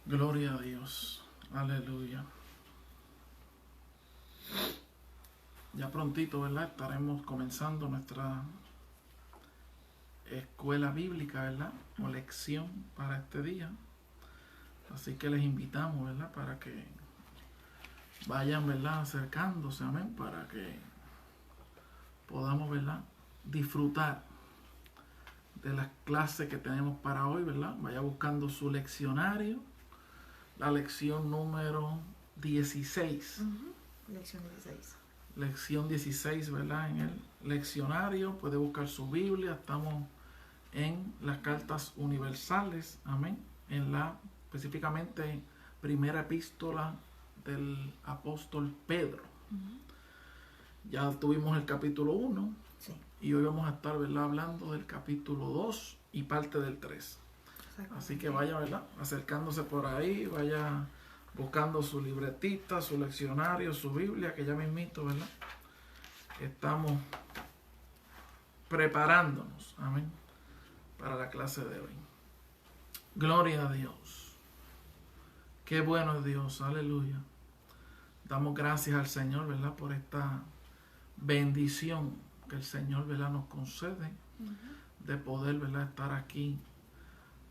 Gloria a Dios. Aleluya. Ya prontito, ¿verdad? Estaremos comenzando nuestra escuela bíblica, ¿verdad? O lección para este día. Así que les invitamos, ¿verdad? Para que vayan, ¿verdad? Acercándose, amén. Para que podamos, ¿verdad? Disfrutar de las clases que tenemos para hoy, ¿verdad? Vaya buscando su leccionario. La lección número 16. Lección 16. Lección 16, ¿verdad? En el leccionario puede buscar su Biblia. Estamos en las cartas universales, amén. Específicamente, primera epístola del apóstol Pedro. Ya tuvimos el capítulo 1. Sí. Y hoy vamos a estar, ¿verdad? Hablando del capítulo 2 y parte del 3. Así que vaya, ¿verdad? Acercándose por ahí, vaya buscando su libretita, su leccionario, su Biblia, que ya mismito, ¿verdad? Estamos preparándonos, amén, para la clase de hoy. Gloria a Dios. Qué bueno es Dios, aleluya. Damos gracias al Señor, ¿verdad? Por esta bendición que el Señor, ¿verdad? Nos concede de poder, ¿verdad? Estar aquí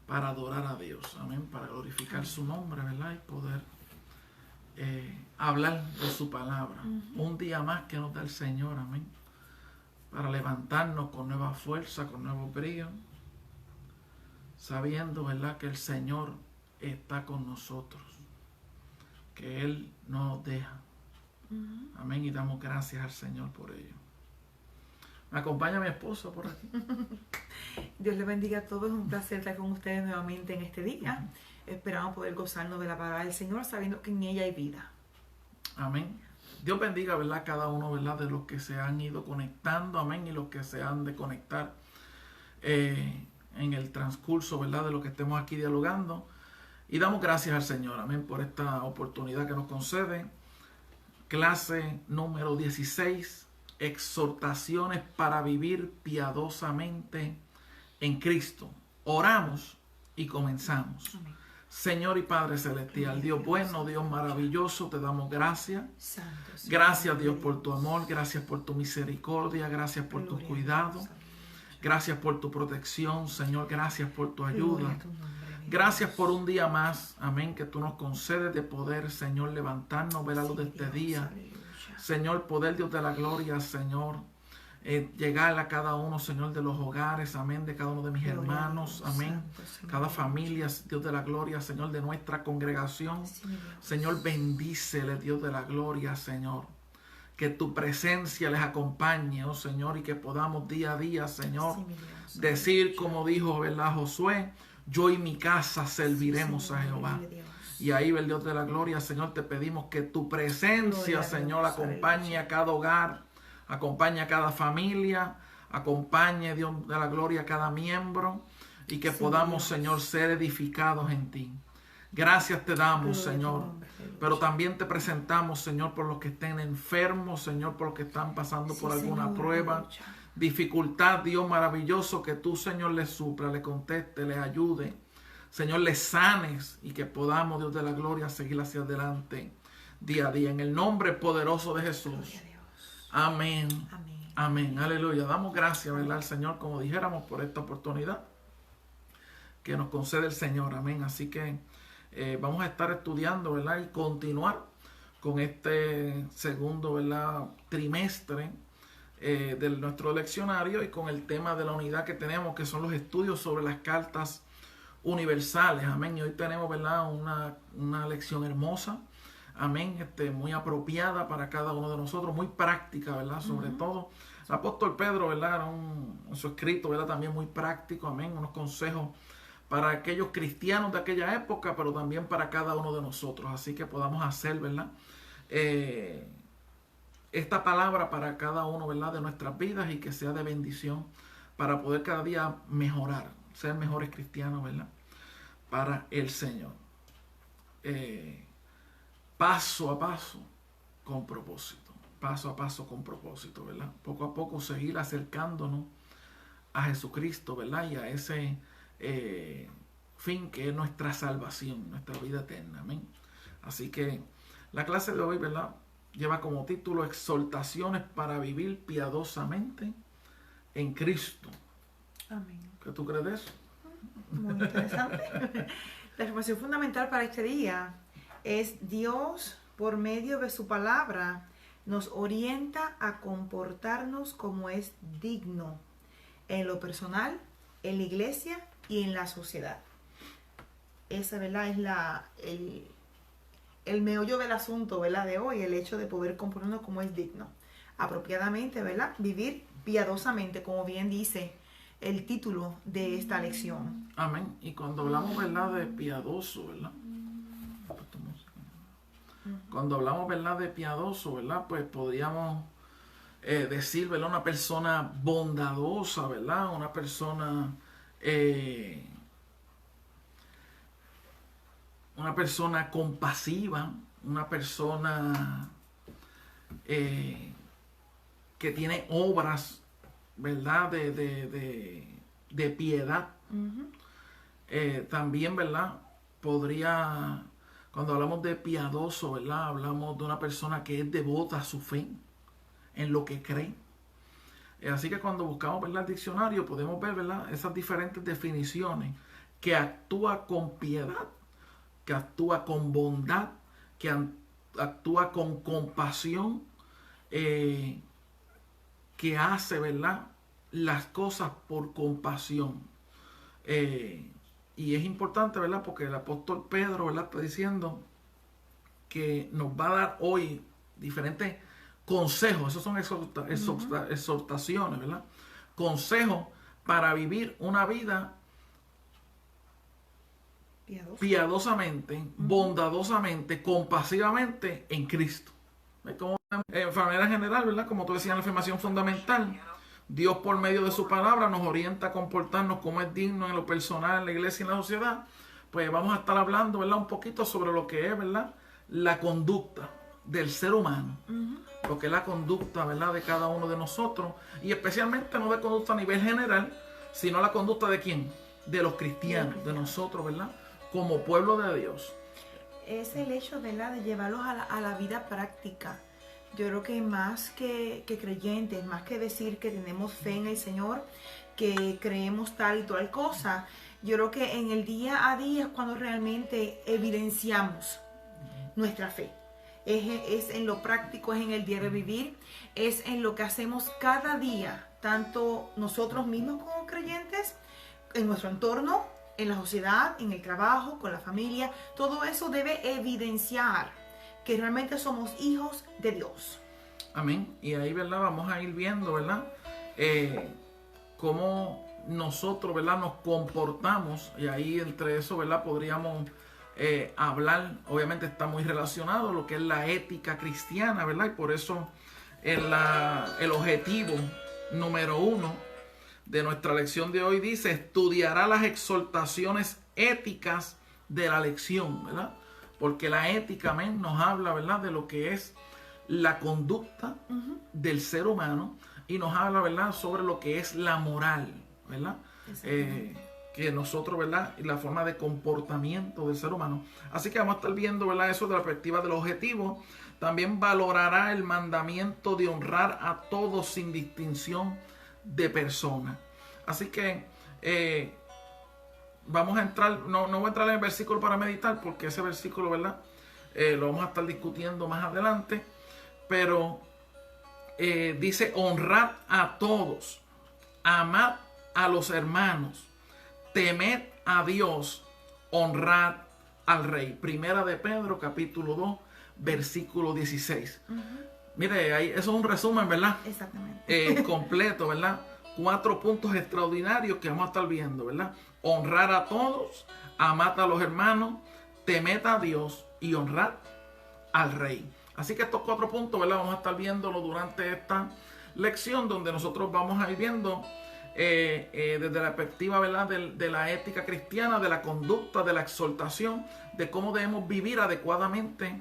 para adorar a Dios, amén, para glorificar su nombre, ¿verdad? Y poder hablar de su palabra. Un día más que nos da el Señor, amén, para levantarnos con nueva fuerza, con nuevo brío, sabiendo, ¿verdad?, que el Señor está con nosotros, que Él no nos deja. Amén, y damos gracias al Señor por ello. Me acompaña mi esposa por aquí. Dios les bendiga a todos. Es un placer estar con ustedes nuevamente en este día. Esperamos poder gozarnos de la palabra del Señor, sabiendo que en ella hay vida. Amén. Dios bendiga, ¿verdad?, cada uno, ¿verdad?, de los que se han ido conectando, amén, y los que se han de conectar en el transcurso, ¿verdad?, de lo que estemos aquí dialogando. Y damos gracias al Señor, amén, por esta oportunidad que nos concede. Clase número 16. Exhortaciones para vivir piadosamente en Cristo. Oramos y comenzamos. Amén. Señor y Padre Celestial, Dios bueno, Dios maravilloso, te damos gracias. Gracias, Dios, por tu amor, gracias por tu misericordia, gracias por tu cuidado, gracias por tu protección, Señor, gracias por tu ayuda. Gracias por un día más, amén, que tú nos concedes de poder, Señor, levantarnos, ver la luz de este día. Señor, poder, Dios de la gloria, Señor, llegar a cada uno, Señor, de los hogares, amén, de cada uno de mis hermanos, amén, cada familia, Dios de la gloria, Señor, de nuestra congregación. Señor, bendícele, Dios de la gloria, Señor, que tu presencia les acompañe, oh Señor, y que podamos día a día, Señor, decir como dijo, ¿verdad?, Josué: yo y mi casa serviremos a Jehová. Y ahí, el Dios de la gloria, Señor, te pedimos que tu presencia, Señor, acompañe a cada hogar, acompañe a cada familia, acompañe, Dios de la gloria, a cada miembro, y que podamos, Señor, ser edificados en ti. Gracias te damos, Señor, pero también te presentamos, Señor, por los que estén enfermos, Señor, por los que están pasando por alguna prueba, dificultad, Dios maravilloso, que tú, Señor, les supla, les conteste, les ayude. Señor, les sanes y que podamos, Dios de la gloria, seguir hacia adelante día a día. En el nombre poderoso de Jesús. Amén. Amén. Amén. Aleluya. Damos gracias, ¿verdad?, al Señor, como dijéramos, por esta oportunidad que nos concede el Señor. Amén. Así que vamos a estar estudiando, ¿verdad?, y continuar con este segundo, ¿verdad?, trimestre de nuestro leccionario, y con el tema de la unidad que tenemos, que son los estudios sobre las cartas universales. Amén. Y hoy tenemos, ¿verdad?, una lección hermosa. amén, muy apropiada para cada uno de nosotros, muy práctica, ¿verdad? Sobre todo, el apóstol Pedro, ¿verdad? Era en su escrito, ¿verdad? También muy práctico, amén, unos consejos para aquellos cristianos de aquella época, pero también para cada uno de nosotros, así que podamos hacer, ¿verdad? Esta palabra para cada uno, ¿verdad? De nuestras vidas y que sea de bendición para poder cada día mejorar, ser mejores cristianos, ¿verdad? Para el Señor. Paso a paso con propósito. Paso a paso con propósito, ¿verdad? Poco a poco seguir acercándonos a Jesucristo, ¿verdad? Y a ese fin que es nuestra salvación, nuestra vida eterna. Amén. Así que la clase de hoy, ¿verdad? Lleva como título Exhortaciones para vivir piadosamente en Cristo. Amén. ¿Qué tú crees de eso? Muy interesante. La información fundamental para este día es Dios, por medio de su palabra, nos orienta a comportarnos como es digno en lo personal, en la iglesia y en la sociedad. Esa, ¿verdad? Es el meollo del asunto, ¿verdad? De hoy, el hecho de poder comportarnos como es digno. Apropiadamente, ¿verdad? Vivir piadosamente, como bien dice el título de esta lección. Amén. Y cuando hablamos, ¿verdad? De piadoso, ¿verdad? Cuando hablamos, ¿verdad? De piadoso, ¿verdad? Pues podríamos decir, ¿verdad? Una persona bondadosa, ¿verdad? Una persona compasiva, una persona que tiene obras, ¿verdad? De piedad. También, ¿verdad? Podría, cuando hablamos de piadoso, ¿verdad? Hablamos de una persona que es devota a su fe, en lo que cree. Así que cuando buscamos, ¿verdad? El diccionario podemos ver, ¿verdad? Esas diferentes definiciones, que actúa con piedad, que actúa con bondad, que actúa con compasión, que hace, ¿verdad? Las cosas por compasión. Y es importante, ¿verdad? Porque el apóstol Pedro, ¿verdad? Está diciendo que nos va a dar hoy diferentes consejos. Esos son exhortaciones, ¿verdad? Consejos para vivir una vida piadosamente, bondadosamente, compasivamente en Cristo. Como en manera general, ¿verdad? Como tú decías en la afirmación fundamental, Dios por medio de su palabra nos orienta a comportarnos como es digno en lo personal, en la iglesia y en la sociedad. Pues vamos a estar hablando, ¿verdad? Un poquito sobre lo que es, ¿verdad? La conducta del ser humano. Lo que es la conducta, ¿verdad? De cada uno de nosotros. Y especialmente no de conducta a nivel general, sino la conducta de ¿quién? De los cristianos, de nosotros, ¿verdad? Como pueblo de Dios. Es el hecho, ¿verdad? De llevarlos a la vida práctica. Yo creo que más que creyentes, más que decir que tenemos fe en el Señor, que creemos tal y tal cosa, yo creo que en el día a día es cuando realmente evidenciamos nuestra fe. Es en lo práctico, es en el diario vivir, es en lo que hacemos cada día, tanto nosotros mismos como creyentes, en nuestro entorno, en la sociedad, en el trabajo, con la familia. Todo eso debe evidenciar que realmente somos hijos de Dios. Amén. Y ahí, ¿verdad? Vamos a ir viendo, ¿verdad? Cómo nosotros, ¿verdad? Nos comportamos. Y ahí entre eso, ¿verdad? Podríamos hablar. Obviamente está muy relacionado lo que es la ética cristiana, ¿verdad? Y por eso el objetivo número 1 de nuestra lección de hoy dice: estudiará las exhortaciones éticas de la lección, ¿verdad? Porque la ética, amén, nos habla, ¿verdad? De lo que es la conducta del ser humano, y nos habla, ¿verdad? Sobre lo que es la moral, ¿verdad? Que nosotros, ¿verdad? Y la forma de comportamiento del ser humano. Así que vamos a estar viendo, ¿verdad? Eso de la perspectiva del objetivo. También valorará el mandamiento de honrar a todos sin distinción de persona. Así que vamos a entrar, no voy a entrar en el versículo para meditar, porque ese versículo, ¿verdad? Lo vamos a estar discutiendo más adelante. Pero dice: honrad a todos, amad a los hermanos, temed a Dios, honrad al rey. Primera de Pedro, capítulo 2, versículo 16. Mire, ahí, eso es un resumen, ¿verdad? Exactamente. Completo, ¿verdad? 4 puntos extraordinarios que vamos a estar viendo, ¿verdad? Honrar a todos, amar a los hermanos, temed a Dios y honrar al rey. Así que estos 4 puntos, ¿verdad? Vamos a estar viéndolo durante esta lección, donde nosotros vamos a ir viendo desde la perspectiva, ¿verdad? De la ética cristiana, de la conducta, de la exhortación, de cómo debemos vivir adecuadamente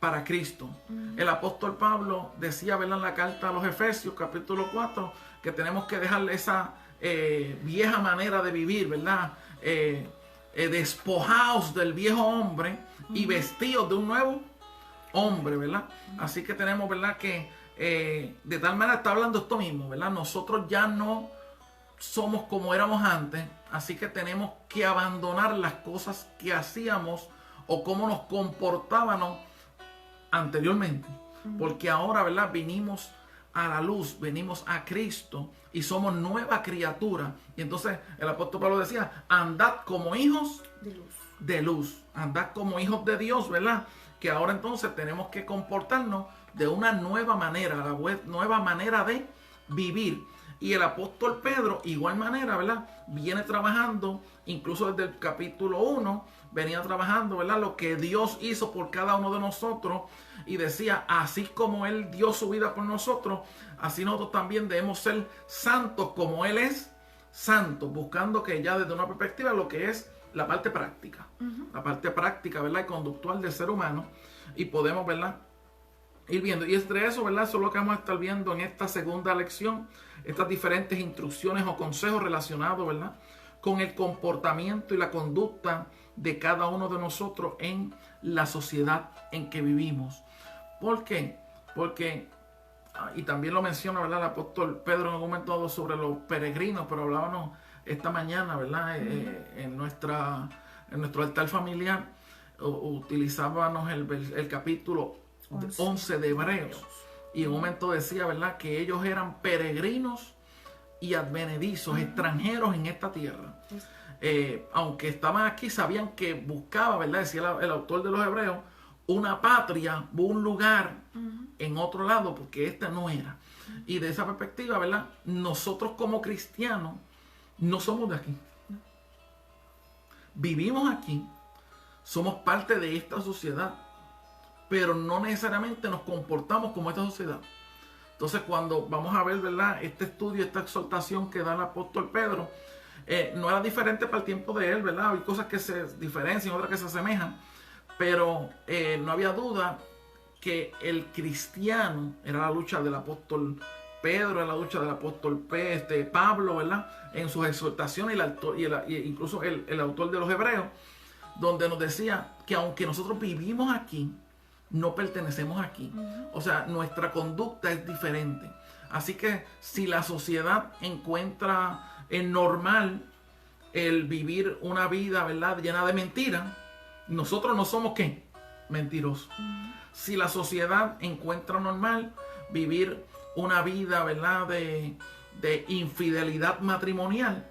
para Cristo. El apóstol Pablo decía, ¿verdad? En la carta a los Efesios, capítulo 4, que tenemos que dejarle esa vieja manera de vivir, ¿verdad? Despojaos del viejo hombre y vestidos de un nuevo hombre, ¿verdad? Así que tenemos, ¿verdad? Que de tal manera está hablando esto mismo, ¿verdad? Nosotros ya no somos como éramos antes, así que tenemos que abandonar las cosas que hacíamos o cómo nos comportábamos anteriormente, porque ahora, ¿verdad? Vinimos a la luz, venimos a Cristo y somos nueva criatura. Y entonces el apóstol Pablo decía, andad como hijos de luz, andad como hijos de Dios, ¿verdad? Que ahora entonces tenemos que comportarnos de una nueva manera, la nueva manera de vivir. Y el apóstol Pedro, igual manera, ¿verdad? Viene trabajando, incluso desde el capítulo 1, venía trabajando, ¿verdad? Lo que Dios hizo por cada uno de nosotros. Y decía, así como Él dio su vida por nosotros, así nosotros también debemos ser santos como Él es santo. Buscando que ya desde una perspectiva lo que es la parte práctica. La parte práctica, ¿verdad? Y conductual del ser humano. Y podemos, ¿verdad? Ir viendo. Y entre eso, ¿verdad? Eso es lo que vamos a estar viendo en esta segunda lección. Estas diferentes instrucciones o consejos relacionados, ¿verdad? Con el comportamiento y la conducta de cada uno de nosotros en la sociedad en que vivimos. ¿Por qué? Porque, y también lo menciona, ¿verdad? El apóstol Pedro en un momento dado sobre los peregrinos, pero hablábamos esta mañana, ¿verdad? En nuestro altar familiar, utilizábamos el capítulo 11 de Hebreos. Y en un momento decía, ¿verdad? Que ellos eran peregrinos y advenedizos, extranjeros en esta tierra. Aunque estaban aquí, sabían que buscaba, ¿verdad? Decía el autor de los Hebreos, una patria, un lugar en otro lado, porque este no era. Y de esa perspectiva, ¿verdad? Nosotros como cristianos no somos de aquí. Vivimos aquí, somos parte de esta sociedad, pero no necesariamente nos comportamos como esta sociedad. Entonces, cuando vamos a ver, ¿verdad? Este estudio, esta exhortación que da el apóstol Pedro, no era diferente para el tiempo de él, ¿verdad? Hay cosas que se diferencian, otras que se asemejan, pero no había duda que el cristiano era la lucha del apóstol Pedro, era la lucha del apóstol Pablo, ¿verdad? En sus exhortaciones incluso el autor de los Hebreos, donde nos decía que aunque nosotros vivimos aquí, no pertenecemos aquí. O sea, nuestra conducta es diferente. Así que si la sociedad encuentra normal el vivir una vida, ¿verdad?, llena de mentiras, nosotros no somos ¿qué? Mentirosos. Si la sociedad encuentra normal vivir una vida, ¿verdad?, de infidelidad matrimonial,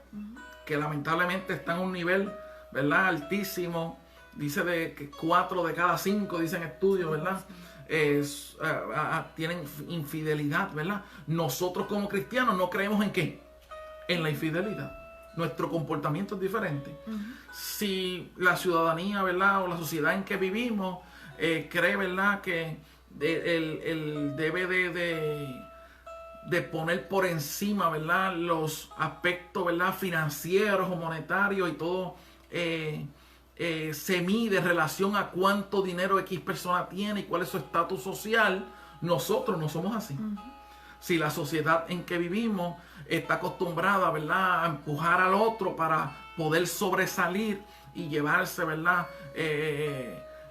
que lamentablemente está en un nivel, ¿verdad?, altísimo. Dice de que 4 de cada 5, dicen estudios, ¿verdad? Tienen infidelidad, ¿verdad? Nosotros como cristianos no creemos en ¿qué? En la infidelidad. Nuestro comportamiento es diferente. Si la ciudadanía, ¿verdad? O la sociedad en que vivimos cree, ¿verdad? Que él debe de poner por encima, ¿verdad?, los aspectos, ¿verdad?, financieros o monetarios, y todo se mide en relación a cuánto dinero X persona tiene y cuál es su estatus social. Nosotros no somos así. Si la sociedad en que vivimos está acostumbrada, ¿verdad?, a empujar al otro para poder sobresalir y llevarse, ¿verdad?,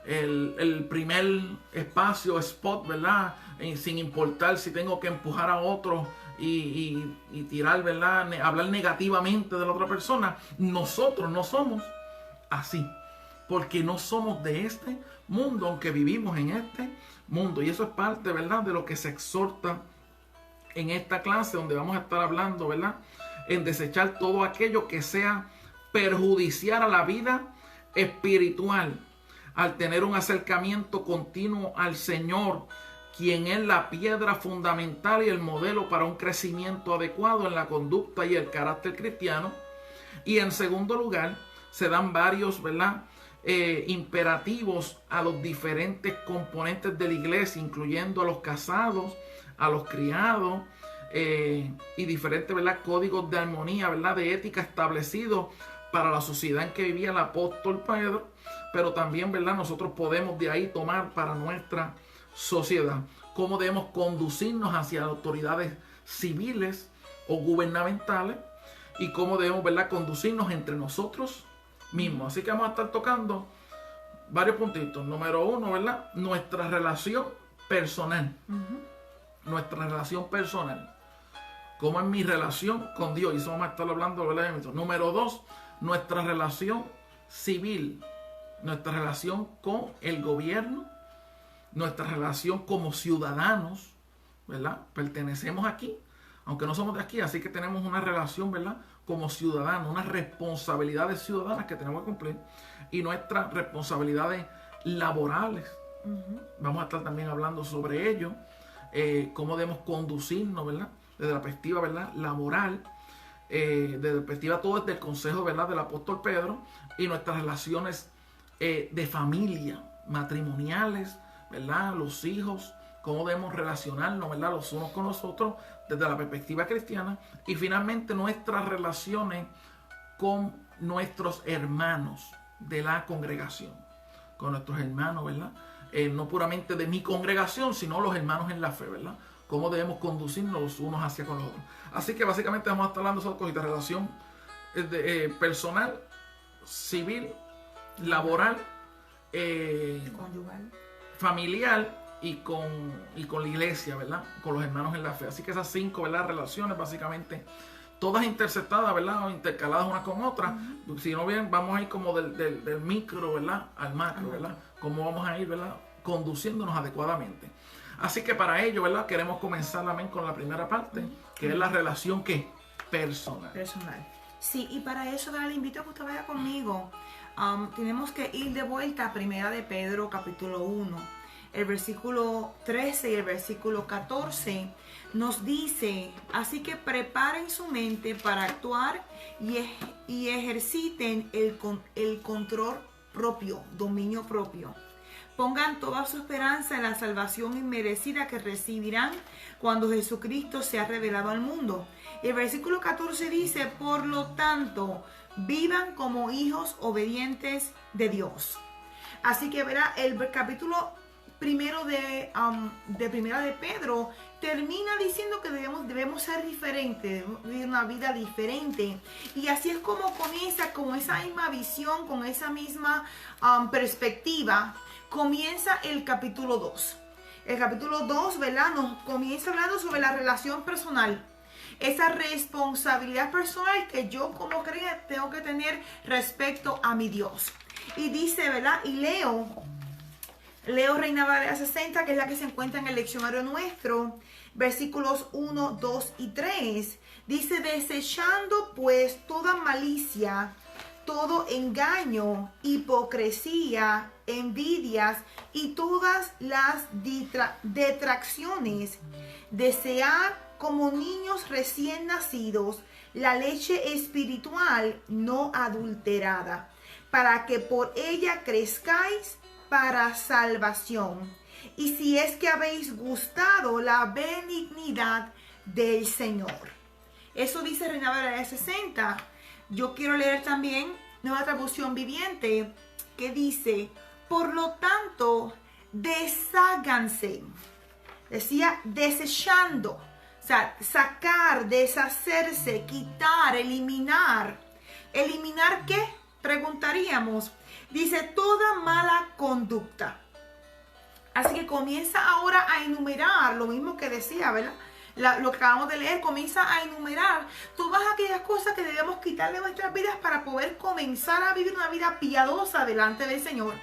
el primer espacio, spot, ¿verdad?, sin importar si tengo que empujar a otro y tirar, ¿verdad?, hablar negativamente de la otra persona. Nosotros no somos así, porque no somos de este mundo, aunque vivimos en este mundo. Y eso es parte, ¿verdad?, de lo que se exhorta en esta clase, donde vamos a estar hablando, ¿verdad?, en desechar todo aquello que sea perjudicial a la vida espiritual, al tener un acercamiento continuo al Señor, quien es la piedra fundamental y el modelo para un crecimiento adecuado en la conducta y el carácter cristiano. Y en segundo lugar, se dan varios, ¿verdad?, imperativos a los diferentes componentes de la iglesia, incluyendo a los casados, a los criados, y diferentes, ¿verdad?, códigos de armonía, ¿verdad?, de ética establecidos para la sociedad en que vivía el apóstol Pedro, pero también, ¿verdad?, nosotros podemos de ahí tomar para nuestra sociedad cómo debemos conducirnos hacia las autoridades civiles o gubernamentales y cómo debemos, ¿verdad?, conducirnos entre nosotros mismos. Así que vamos a estar tocando varios puntitos. Número uno, ¿verdad?, nuestra relación personal. Nuestra relación personal. ¿Cómo es mi relación con Dios? Y eso vamos a estar hablando, ¿verdad? Número dos, nuestra relación civil. Nuestra relación con el gobierno. Nuestra relación como ciudadanos, ¿verdad? Pertenecemos aquí, aunque no somos de aquí, así que tenemos una relación, ¿verdad?, como ciudadanos, unas responsabilidades ciudadanas que tenemos que cumplir y nuestras responsabilidades laborales. Vamos a estar también hablando sobre ello, cómo debemos conducirnos, ¿verdad?, desde la perspectiva, ¿verdad?, laboral, desde la perspectiva todo desde el consejo, ¿verdad?, del apóstol Pedro, y nuestras relaciones de familia, matrimoniales, ¿verdad?, los hijos, cómo debemos relacionarnos, ¿verdad?, los unos con los otros desde la perspectiva cristiana, y finalmente nuestras relaciones con nuestros hermanos de la congregación, con nuestros hermanos, ¿verdad?, no puramente de mi congregación, sino los hermanos en la fe, ¿verdad?, cómo debemos conducirnos los unos hacia con los otros. Así que básicamente vamos a estar hablando de esas cositas: relación personal, civil, laboral, Conyugal, familiar y con la iglesia, ¿verdad?, con los hermanos en la fe. Así que esas 5, ¿verdad?, relaciones básicamente todas interceptadas, ¿verdad?, o intercaladas unas con otras. Si no bien, vamos a ir como del micro, ¿verdad?, al macro, ¿verdad?, cómo vamos a ir, ¿verdad?, conduciéndonos adecuadamente. Así que para ello, ¿verdad?, queremos comenzar también con la primera parte, que es la relación que personal. Sí, y para eso, ¿verdad?, le invito a que usted vaya conmigo. Tenemos que ir de vuelta a Primera de Pedro, capítulo 1. El versículo 13 y el versículo 14 nos dice: así que preparen su mente para actuar y ejerciten el control propio, dominio propio. Pongan toda su esperanza en la salvación inmerecida que recibirán cuando Jesucristo sea revelado al mundo. Y el versículo 14 dice: por lo tanto, vivan como hijos obedientes de Dios. Así que verá, el capítulo primero de Primera de Pedro termina diciendo que debemos ser diferentes, debemos vivir una vida diferente. Y así es como comienza, con esa misma visión, con esa misma perspectiva, comienza el capítulo 2. El capítulo 2, ¿verdad?, nos comienza hablando sobre la relación personal. Esa responsabilidad personal que yo como creyente tengo que tener respecto a mi Dios. Y dice, ¿verdad?, y leo Reina Valera 60, que es la que se encuentra en el leccionario nuestro, versículos 1, 2 y 3. Dice: desechando pues toda malicia, todo engaño, hipocresía, envidias y todas las detracciones, desead como niños recién nacidos la leche espiritual no adulterada, para que por ella crezcáis para salvación. Y si es que habéis gustado la benignidad del Señor. Eso dice Reina Valera 60. Yo quiero leer también Nueva Traducción Viviente, que dice: por lo tanto, desháganse. Decía desechando. O sea, sacar, deshacerse, quitar, eliminar. ¿Eliminar qué? Preguntaríamos. Dice: toda mala conducta. Así que comienza ahora a enumerar lo mismo que decía, ¿verdad? Lo que acabamos de leer, comienza a enumerar todas aquellas cosas que debemos quitar de nuestras vidas para poder comenzar a vivir una vida piadosa delante del Señor,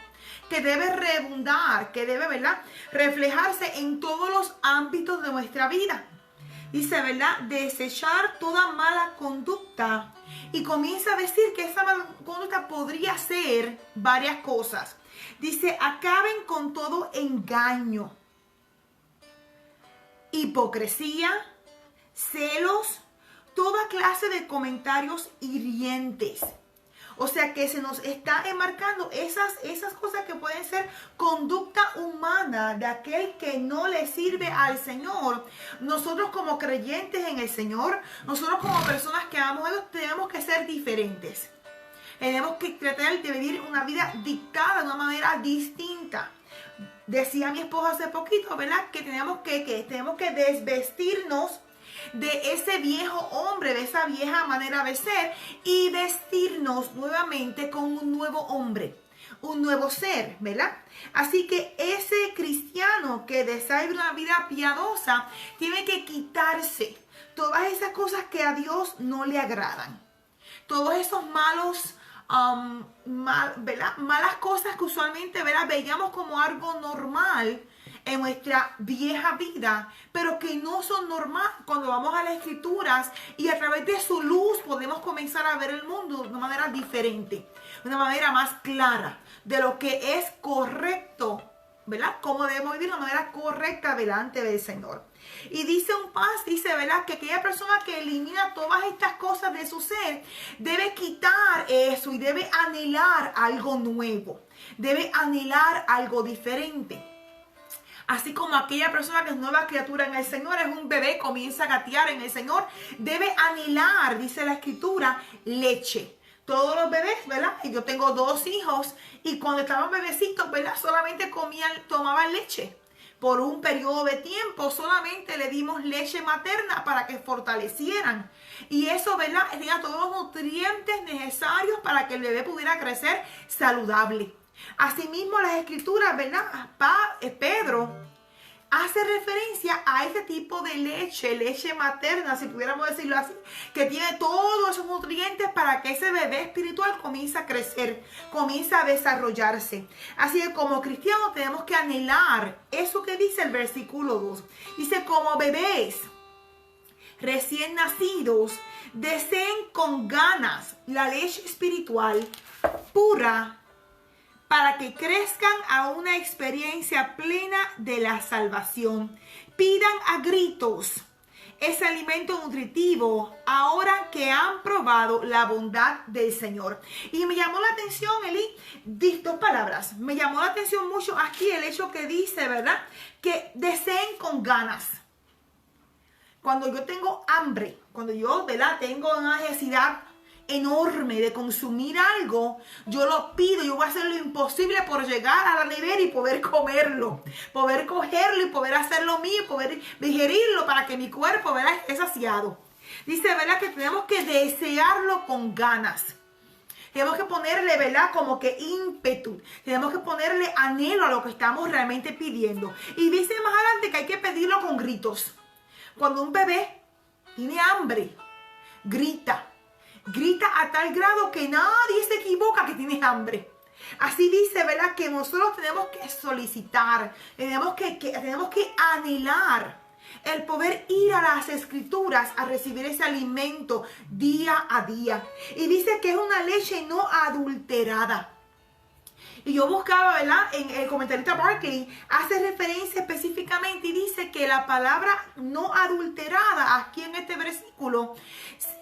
que debe redundar, que debe, ¿verdad?, reflejarse en todos los ámbitos de nuestra vida. Dice, ¿verdad?, desechar toda mala conducta. Y comienza a decir que esa mala conducta podría ser varias cosas. Dice, acaben con todo engaño, hipocresía, celos, toda clase de comentarios hirientes. O sea que se nos está enmarcando esas cosas que pueden ser conducta humana de aquel que no le sirve al Señor. Nosotros como creyentes en el Señor, nosotros como personas que amamos a Dios, tenemos que ser diferentes. Tenemos que tratar de vivir una vida dictada de una manera distinta. Decía mi esposo hace poquito, ¿verdad? Que tenemos que desvestirnos de ese viejo hombre, de esa vieja manera de ser y vestirnos nuevamente con un nuevo hombre, un nuevo ser, ¿verdad? Así que ese cristiano que desea vivir una vida piadosa tiene que quitarse todas esas cosas que a Dios no le agradan, todos esos malos ¿verdad? Malas cosas que usualmente, ¿verdad?, veíamos como algo normal en nuestra vieja vida, pero que no son normal cuando vamos a las Escrituras y a través de su luz podemos comenzar a ver el mundo de una manera diferente, de una manera más clara, de lo que es correcto, ¿verdad? Cómo debemos vivir de una manera correcta delante del Señor. Y dice ¿verdad?, que aquella persona que elimina todas estas cosas de su ser debe quitar eso y debe anhelar algo nuevo, debe anhelar algo diferente. Así como aquella persona que es nueva criatura en el Señor, es un bebé, comienza a gatear en el Señor, debe anhelar, dice la Escritura, leche. Todos los bebés, ¿verdad? Y yo tengo 2 hijos y cuando estaban bebecitos, ¿verdad?, solamente tomaban leche. Por un periodo de tiempo solamente le dimos leche materna para que fortalecieran. Y eso, ¿verdad?, tenía todos los nutrientes necesarios para que el bebé pudiera crecer saludable. Asimismo, las Escrituras, ¿verdad?, Pedro hace referencia a ese tipo de leche materna, si pudiéramos decirlo así, que tiene todos esos nutrientes para que ese bebé espiritual comience a crecer, comience a desarrollarse. Así que como cristianos tenemos que anhelar eso que dice el versículo 2. Dice, como bebés recién nacidos, deseen con ganas la leche espiritual pura, para que crezcan a una experiencia plena de la salvación. Pidan a gritos ese alimento nutritivo ahora que han probado la bondad del Señor. Y me llamó la atención, Eli, 2 palabras. Me llamó la atención mucho aquí el hecho que dice, ¿verdad?, que deseen con ganas. Cuando yo tengo hambre, cuando yo, ¿verdad?, tengo una necesidad enorme de consumir algo, yo lo pido, yo voy a hacer lo imposible por llegar a la nevera y poder comerlo, poder cogerlo y poder hacerlo mío, poder digerirlo para que mi cuerpo, ¿verdad?, esté saciado. Dice, ¿verdad?, que tenemos que desearlo con ganas. Tenemos que ponerle, ¿verdad?, como que ímpetu. Tenemos que ponerle anhelo a lo que estamos realmente pidiendo. Y dice más adelante que hay que pedirlo con gritos. Cuando un bebé tiene hambre, grita a tal grado que nadie se equivoca que tiene hambre. Así dice, ¿verdad?, que nosotros tenemos que solicitar, tenemos que anhelar el poder ir a las Escrituras a recibir ese alimento día a día. Y dice que es una leche no adulterada. Y yo buscaba, ¿verdad?, en el comentarista Barclay, hace referencia específicamente y dice que la palabra no adulterada aquí en este versículo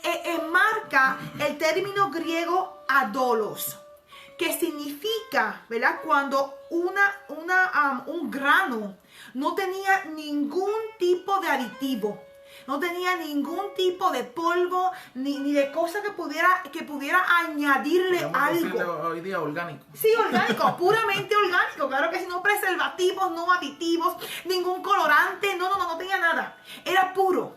enmarca el término griego adolos, que significa, ¿verdad?, cuando un grano no tenía ningún tipo de aditivo, no tenía ningún tipo de polvo, ni de cosa que pudiera añadirle algo. Hoy día orgánico. Sí, orgánico, puramente orgánico. Claro que si no preservativos, no aditivos, ningún colorante, no tenía nada. Era puro.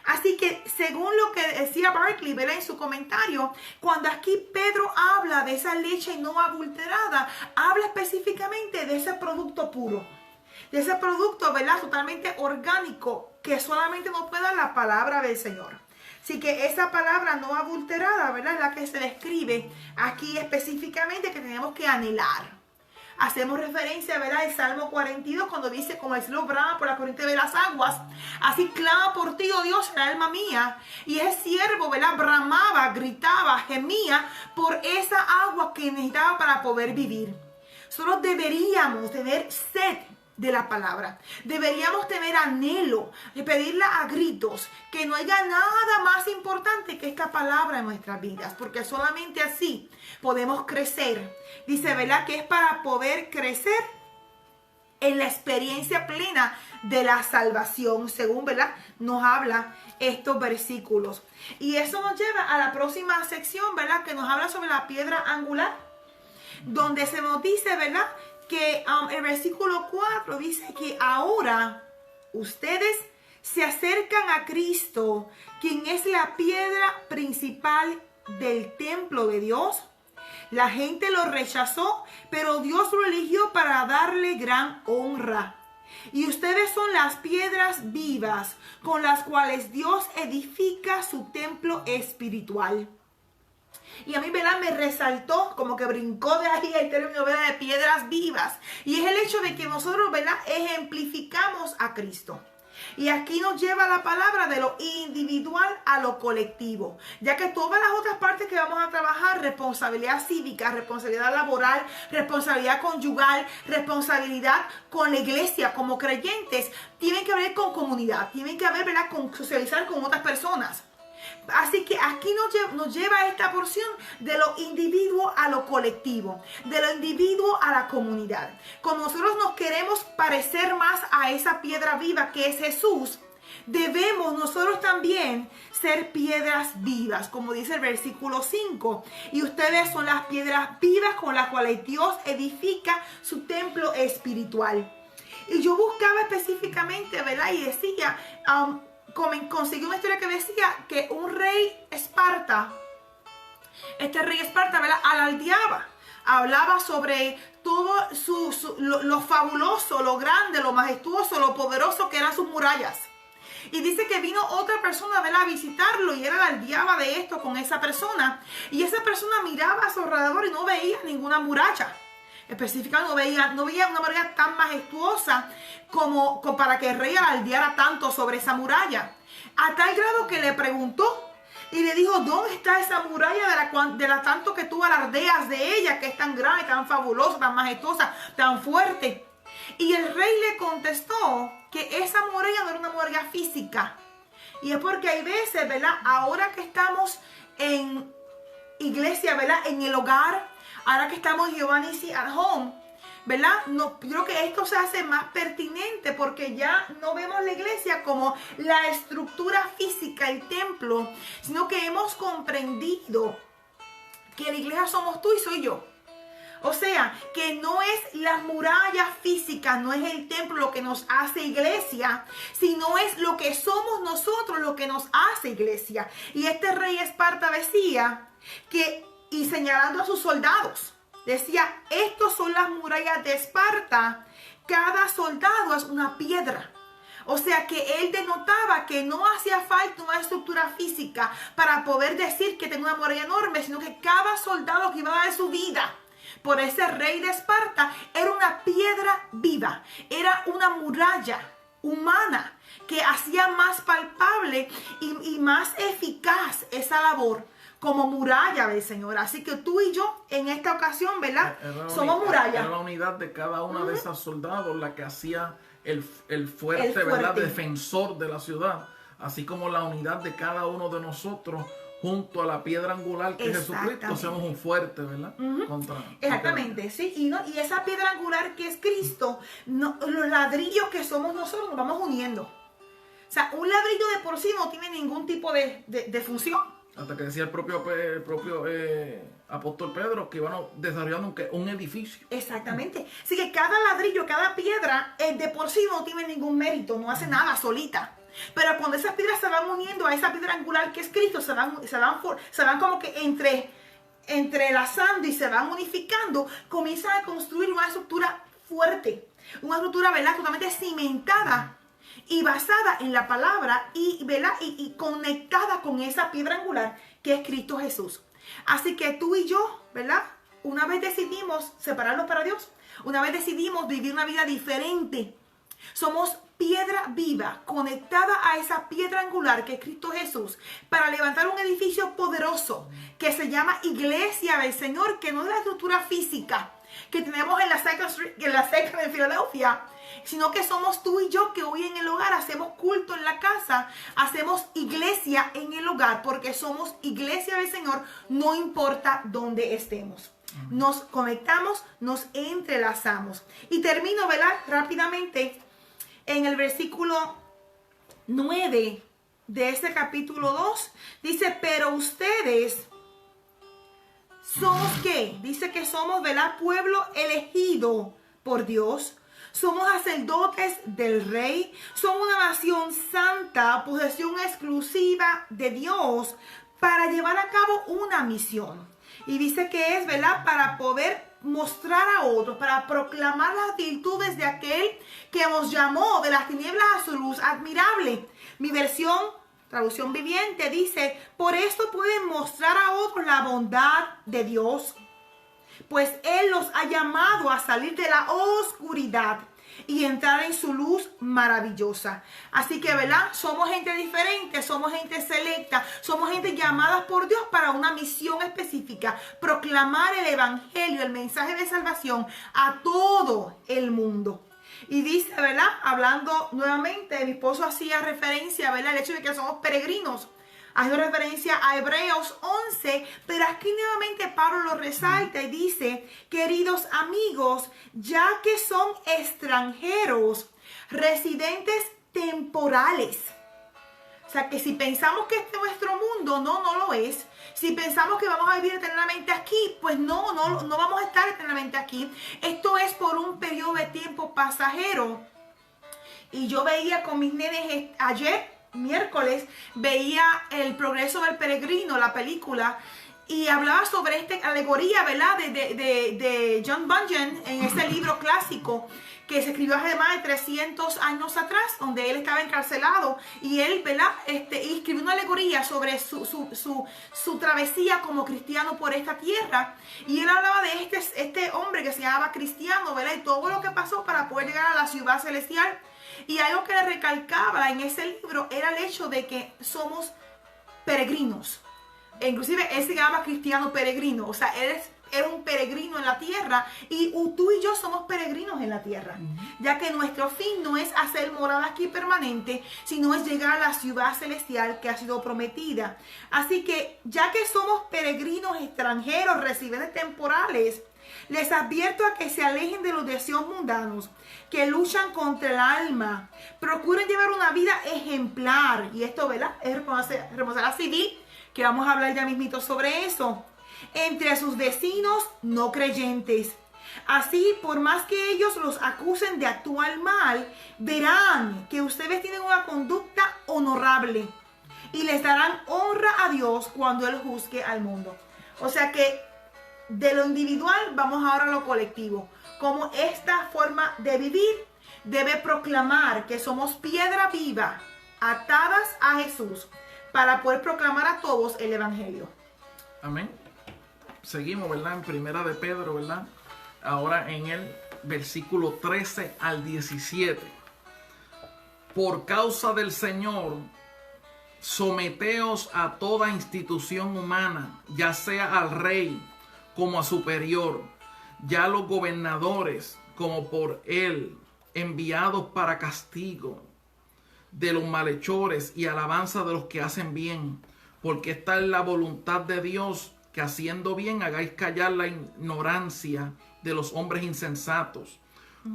Así que según lo que decía Barclay, ¿verdad?, en su comentario, cuando aquí Pedro habla de esa leche no adulterada, habla específicamente de ese producto puro, de ese producto, ¿verdad?, totalmente orgánico, que solamente nos puede dar la palabra del Señor. Así que esa palabra no adulterada, ¿verdad?, es la que se describe aquí específicamente, que tenemos que anhelar. Hacemos referencia, ¿verdad?, al Salmo 42, cuando dice, como el cielo brama por la corriente de las aguas, así clama por ti, oh Dios, la alma mía. Y ese siervo, ¿verdad?, bramaba, gritaba, gemía por esa agua que necesitaba para poder vivir. Nosotros deberíamos tener sed de la palabra. Deberíamos tener anhelo de pedirla a gritos, que no haya nada más importante que esta palabra en nuestras vidas, porque solamente así podemos crecer. Dice, ¿verdad? Que es para poder crecer en la experiencia plena de la salvación, según, ¿verdad?, nos habla estos versículos. Y eso nos lleva a la próxima sección, ¿verdad?, que nos habla sobre la piedra angular, donde se nos dice, ¿verdad?, que el versículo 4 dice que ahora ustedes se acercan a Cristo, quien es la piedra principal del templo de Dios. La gente lo rechazó, pero Dios lo eligió para darle gran honra. Y ustedes son las piedras vivas con las cuales Dios edifica su templo espiritual. Y a mí, ¿verdad?, me resaltó, como que brincó de ahí el término, ¿verdad?, de piedras vivas. Y es el hecho de que nosotros, ¿verdad?, ejemplificamos a Cristo. Y aquí nos lleva la palabra de lo individual a lo colectivo, ya que todas las otras partes que vamos a trabajar, responsabilidad cívica, responsabilidad laboral, responsabilidad conyugal, responsabilidad con la iglesia como creyentes, tienen que ver con comunidad, tienen que ver, ¿verdad?, con socializar con otras personas. Así que aquí nos lleva esta porción de lo individuo a lo colectivo, de lo individuo a la comunidad. Como nosotros nos queremos parecer más a esa piedra viva que es Jesús, debemos nosotros también ser piedras vivas, como dice el versículo 5. Y ustedes son las piedras vivas con las cuales Dios edifica su templo espiritual. Y yo buscaba específicamente, ¿verdad?, y decía, conseguí una historia que decía que un rey Esparta, este rey Esparta, ¿verdad?, alardeaba, hablaba sobre todo lo fabuloso, lo grande, lo majestuoso, lo poderoso que eran sus murallas. Y dice que vino otra persona, ¿verdad?, a visitarlo, y él alardeaba de esto con esa persona. Y esa persona miraba a su alrededor y no veía ninguna muralla. Específicamente no veía una muralla tan majestuosa como para que el rey alardeara tanto sobre esa muralla. A tal grado que le preguntó y le dijo, ¿dónde está esa muralla de la tanto que tú alardeas de ella, que es tan grande, tan fabulosa, tan majestuosa, tan fuerte? Y el rey le contestó que esa muralla no era una muralla física. Y es porque hay veces, ¿verdad?, ahora que estamos en iglesia, ¿verdad?, en el hogar, ahora que estamos en Humanity at Home, ¿verdad?, no, yo creo que esto se hace más pertinente porque ya no vemos la iglesia como la estructura física, el templo, sino que hemos comprendido que la iglesia somos tú y soy yo. O sea, que no es la muralla física, no es el templo lo que nos hace iglesia, sino es lo que somos nosotros lo que nos hace iglesia. Y este rey Esparta decía que, y señalando a sus soldados, decía, estos son las murallas de Esparta, cada soldado es una piedra. O sea que él denotaba que no hacía falta una estructura física para poder decir que tenía una muralla enorme, sino que cada soldado que iba a dar su vida por ese rey de Esparta era una piedra viva, era una muralla humana que hacía más palpable y más eficaz esa labor como muralla del Señor. Así que tú y yo en esta ocasión, ¿verdad?, somos muralla. Era la unidad de cada una de esas soldados la que hacía el fuerte, ¿verdad?, defensor de la ciudad, así como la unidad de cada uno de nosotros junto a la piedra angular que es Jesucristo, somos un fuerte, ¿verdad? Exactamente, sí. Y esa piedra angular que es Cristo, los ladrillos que somos nosotros nos vamos uniendo. O sea, un ladrillo de por sí no tiene ningún tipo de función. Hasta que decía el propio apóstol Pedro que iban desarrollando un edificio. Exactamente. Así que cada ladrillo, cada piedra, de por sí no tiene ningún mérito, no hace nada solita. Pero cuando esas piedras se van uniendo a esa piedra angular que es Cristo, se van como que entrelazando y se van unificando, comienzan a construir una estructura fuerte, una estructura, ¿verdad?, totalmente cimentada y basada en la palabra ¿verdad?, y conectada con esa piedra angular que es Cristo Jesús. Así que tú y yo, ¿verdad?, una vez decidimos separarnos para Dios, una vez decidimos vivir una vida diferente, somos piedra viva conectada a esa piedra angular que es Cristo Jesús para levantar un edificio poderoso que se llama Iglesia del Señor, que no es la estructura física, que tenemos en la Second en Filadelfia, sino que somos tú y yo que hoy en el hogar hacemos culto en la casa, hacemos iglesia en el hogar, porque somos iglesia del Señor, no importa dónde estemos. Nos conectamos, nos entrelazamos. Y termino, ¿verdad? Rápidamente en el versículo 9 de este capítulo 2. Dice, pero ustedes somos ¿qué? Dice que somos, ¿verdad? Pueblo elegido por Dios. Somos sacerdotes del Rey. Somos una nación santa, posesión exclusiva de Dios, para llevar a cabo una misión. Y dice que es, ¿verdad?, para poder mostrar a otros, para proclamar las virtudes de aquel que nos llamó de las tinieblas a su luz admirable. Mi versión, traducción viviente, dice, por esto pueden mostrar a otros la bondad de Dios, pues Él los ha llamado a salir de la oscuridad y entrar en su luz maravillosa. Así que, ¿verdad? Somos gente diferente, somos gente selecta, somos gente llamada por Dios para una misión específica, proclamar el evangelio, el mensaje de salvación a todo el mundo. Y dice, ¿verdad? Hablando nuevamente, mi esposo hacía referencia, ¿verdad?, al hecho de que somos peregrinos. Hace referencia a Hebreos 11, pero aquí nuevamente Pablo lo resalta y dice, queridos amigos, ya que son extranjeros, residentes temporales. O sea, que si pensamos que este es nuestro mundo, no lo es. Si pensamos que vamos a vivir eternamente aquí, pues no vamos a estar eternamente aquí. Esto es por un periodo de tiempo pasajero. Y yo veía con mis nenes ayer, miércoles, veía El progreso del peregrino, la película, y hablaba sobre esta alegoría, ¿verdad?, de John Bunyan en ese libro clásico que se escribió hace más de 300 años atrás, donde él estaba encarcelado, y él, ¿verdad?, escribió una alegoría sobre su travesía como cristiano por esta tierra, y él hablaba de este hombre que se llamaba Cristiano, ¿verdad?, y todo lo que pasó para poder llegar a la ciudad celestial. Y algo que le recalcaba en ese libro era el hecho de que somos peregrinos. E inclusive él se llama Cristiano peregrino. O sea, él era un peregrino en la tierra. Y tú y yo somos peregrinos en la tierra. Ya que nuestro fin no es hacer morada aquí permanente, sino es llegar a la ciudad celestial que ha sido prometida. Así que, ya que somos peregrinos extranjeros, residentes temporales, les advierto a que se alejen de los deseos mundanos que luchan contra el alma. Procuren llevar una vida ejemplar. Y esto, ¿verdad?, es responsabilidad civil, que vamos a hablar ya mismito sobre eso. Entre sus vecinos no creyentes. Así, por más que ellos los acusen de actuar mal, verán que ustedes tienen una conducta honorable y les darán honra a Dios cuando Él juzgue al mundo. O sea que de lo individual vamos ahora a lo colectivo. Como esta forma de vivir debe proclamar que somos piedra viva, atadas a Jesús, para poder proclamar a todos el evangelio. Amén. Seguimos, ¿verdad?, en Primera de Pedro, ¿verdad? Ahora en el versículo 13 al 17. Por causa del Señor, someteos a toda institución humana, ya sea al rey como a superior, ya a los gobernadores como por él, enviados para castigo de los malhechores y alabanza de los que hacen bien, porque esta es la voluntad de Dios, que haciendo bien hagáis callar la ignorancia de los hombres insensatos,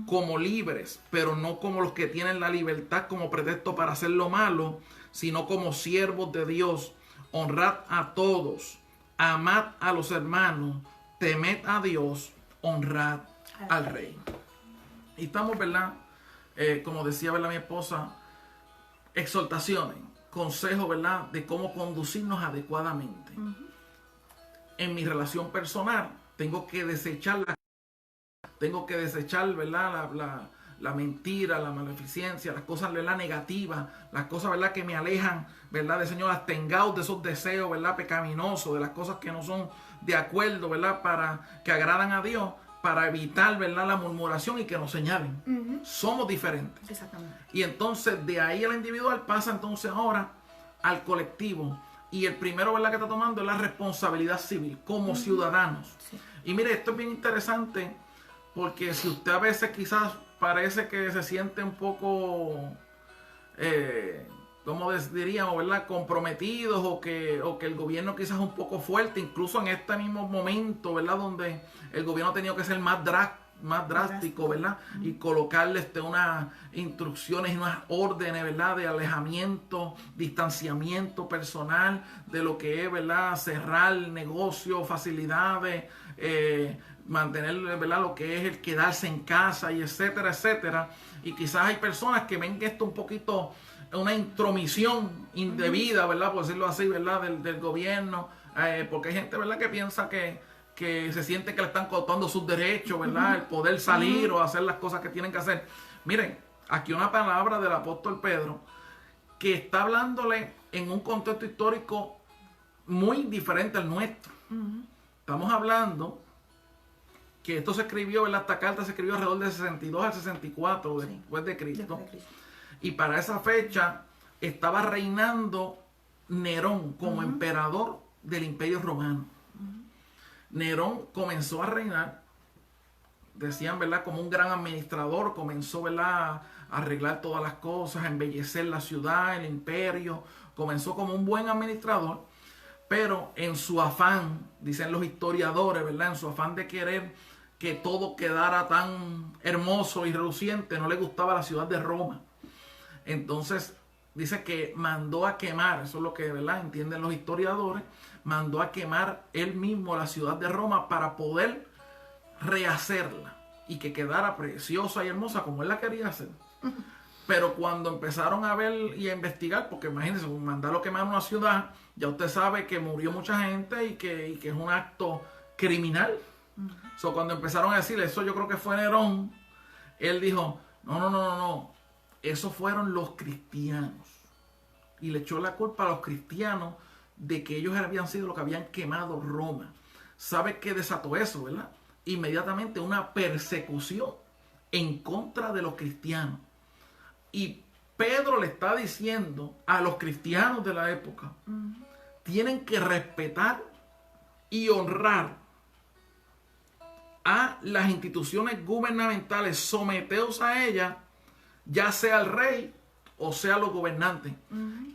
como libres, pero no como los que tienen la libertad como pretexto para hacer lo malo, sino como siervos de Dios. Honrad a todos, amad a los hermanos, temed a Dios, honrad al Rey. Y estamos, ¿verdad?, como decía, ¿verdad?, mi esposa, exhortaciones, consejos, ¿verdad?, de cómo conducirnos adecuadamente. En mi relación personal, tengo que desechar, ¿verdad?, la mentira, la maleficencia, las cosas, ¿verdad?, negativas, las cosas, ¿verdad?, que me alejan, ¿verdad?, del Señor, abstengaos de esos deseos, ¿verdad?, pecaminosos, de las cosas que no son de acuerdo, ¿verdad?, para que agradan a Dios, para evitar, ¿verdad?, la murmuración y que nos señalen. Somos diferentes. Exactamente. Y entonces de ahí al individual pasa entonces ahora al colectivo. Y el primero, ¿verdad?, que está tomando es la responsabilidad civil como ciudadanos. Sí. Y mire, esto es bien interesante porque si usted a veces quizás parece que se siente un poco, ¿cómo diríamos, verdad? Comprometidos o que el gobierno quizás es un poco fuerte, incluso en este mismo momento, ¿verdad? Donde el gobierno ha tenido que ser más drástico, ¿verdad? Y colocarle unas instrucciones y unas órdenes, ¿verdad? De alejamiento, distanciamiento personal, de lo que es, ¿verdad? Cerrar negocios, facilidades, mantener, ¿verdad? Lo que es el quedarse en casa y etcétera, etcétera. Y quizás hay personas que ven que esto un poquito una intromisión indebida, ¿verdad? Por decirlo así, ¿verdad? Del gobierno, porque hay gente, ¿verdad? Que piensa que se siente que le están cortando sus derechos, ¿verdad? El poder salir o hacer las cosas que tienen que hacer. Miren, aquí una palabra del apóstol Pedro que está hablándole en un contexto histórico muy diferente al nuestro. Estamos hablando que esto se escribió, ¿verdad? Esta carta se escribió alrededor del 62 al 64 después de Cristo. Y para esa fecha estaba reinando Nerón como emperador del Imperio Romano. Nerón comenzó a reinar, decían, ¿verdad? Como un gran administrador, comenzó, ¿verdad? A arreglar todas las cosas, a embellecer la ciudad, el imperio, comenzó como un buen administrador, pero en su afán, dicen los historiadores, ¿verdad? En su afán de querer que todo quedara tan hermoso y reluciente, no le gustaba la ciudad de Roma. Entonces, dice que mandó a quemar, eso es lo que, ¿verdad? Entienden los historiadores, mandó a quemar él mismo la ciudad de Roma para poder rehacerla y que quedara preciosa y hermosa como él la quería hacer. Pero cuando empezaron a ver y a investigar, porque imagínense, mandarlo a quemar una ciudad, ya usted sabe que murió mucha gente y que es un acto criminal. So, cuando empezaron a decirle eso, yo creo que fue Nerón, él dijo, no, esos fueron los cristianos. Y le echó la culpa a los cristianos de que ellos habían sido los que habían quemado Roma. ¿Sabe qué desató eso, verdad? Inmediatamente una persecución en contra de los cristianos. Y Pedro le está diciendo a los cristianos de la época, tienen que respetar y honrar a las instituciones gubernamentales, someteos a ellas, ya sea el rey o sea los gobernantes.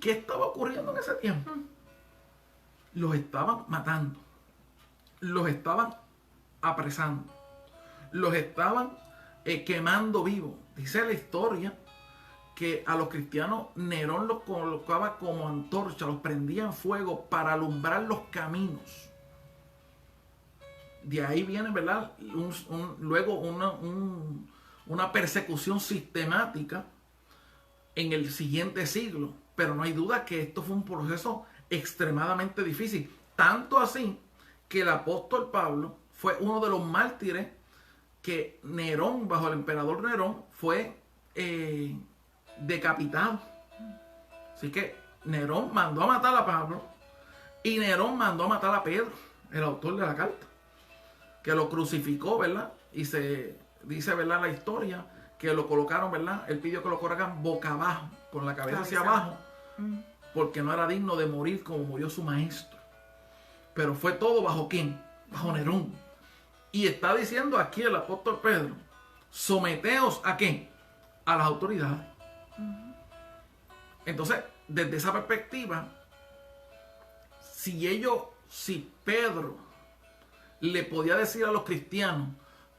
¿Qué estaba ocurriendo en ese tiempo? Los estaban matando, los estaban apresando, los estaban quemando vivos. Dice la historia que a los cristianos Nerón los colocaba como antorcha, los prendía en fuego para alumbrar los caminos. De ahí viene, ¿verdad? Luego una persecución sistemática en el siguiente siglo. Pero no hay duda que esto fue un proceso extremadamente difícil. Tanto así que el apóstol Pablo fue uno de los mártires que Nerón, bajo el emperador Nerón, fue decapitado. Así que Nerón mandó a matar a Pablo y Nerón mandó a matar a Pedro, el autor de la carta, que lo crucificó, ¿verdad? Y se dice, ¿verdad? La historia que lo colocaron, ¿verdad? Él pidió que lo colocaran boca abajo, con la cabeza hacia abajo, porque no era digno de morir como murió su maestro. Pero fue todo bajo ¿quién? Bajo Nerón. Y está diciendo aquí el apóstol Pedro, someteos ¿a qué? A las autoridades. Entonces, desde esa perspectiva, si Pedro le podía decir a los cristianos,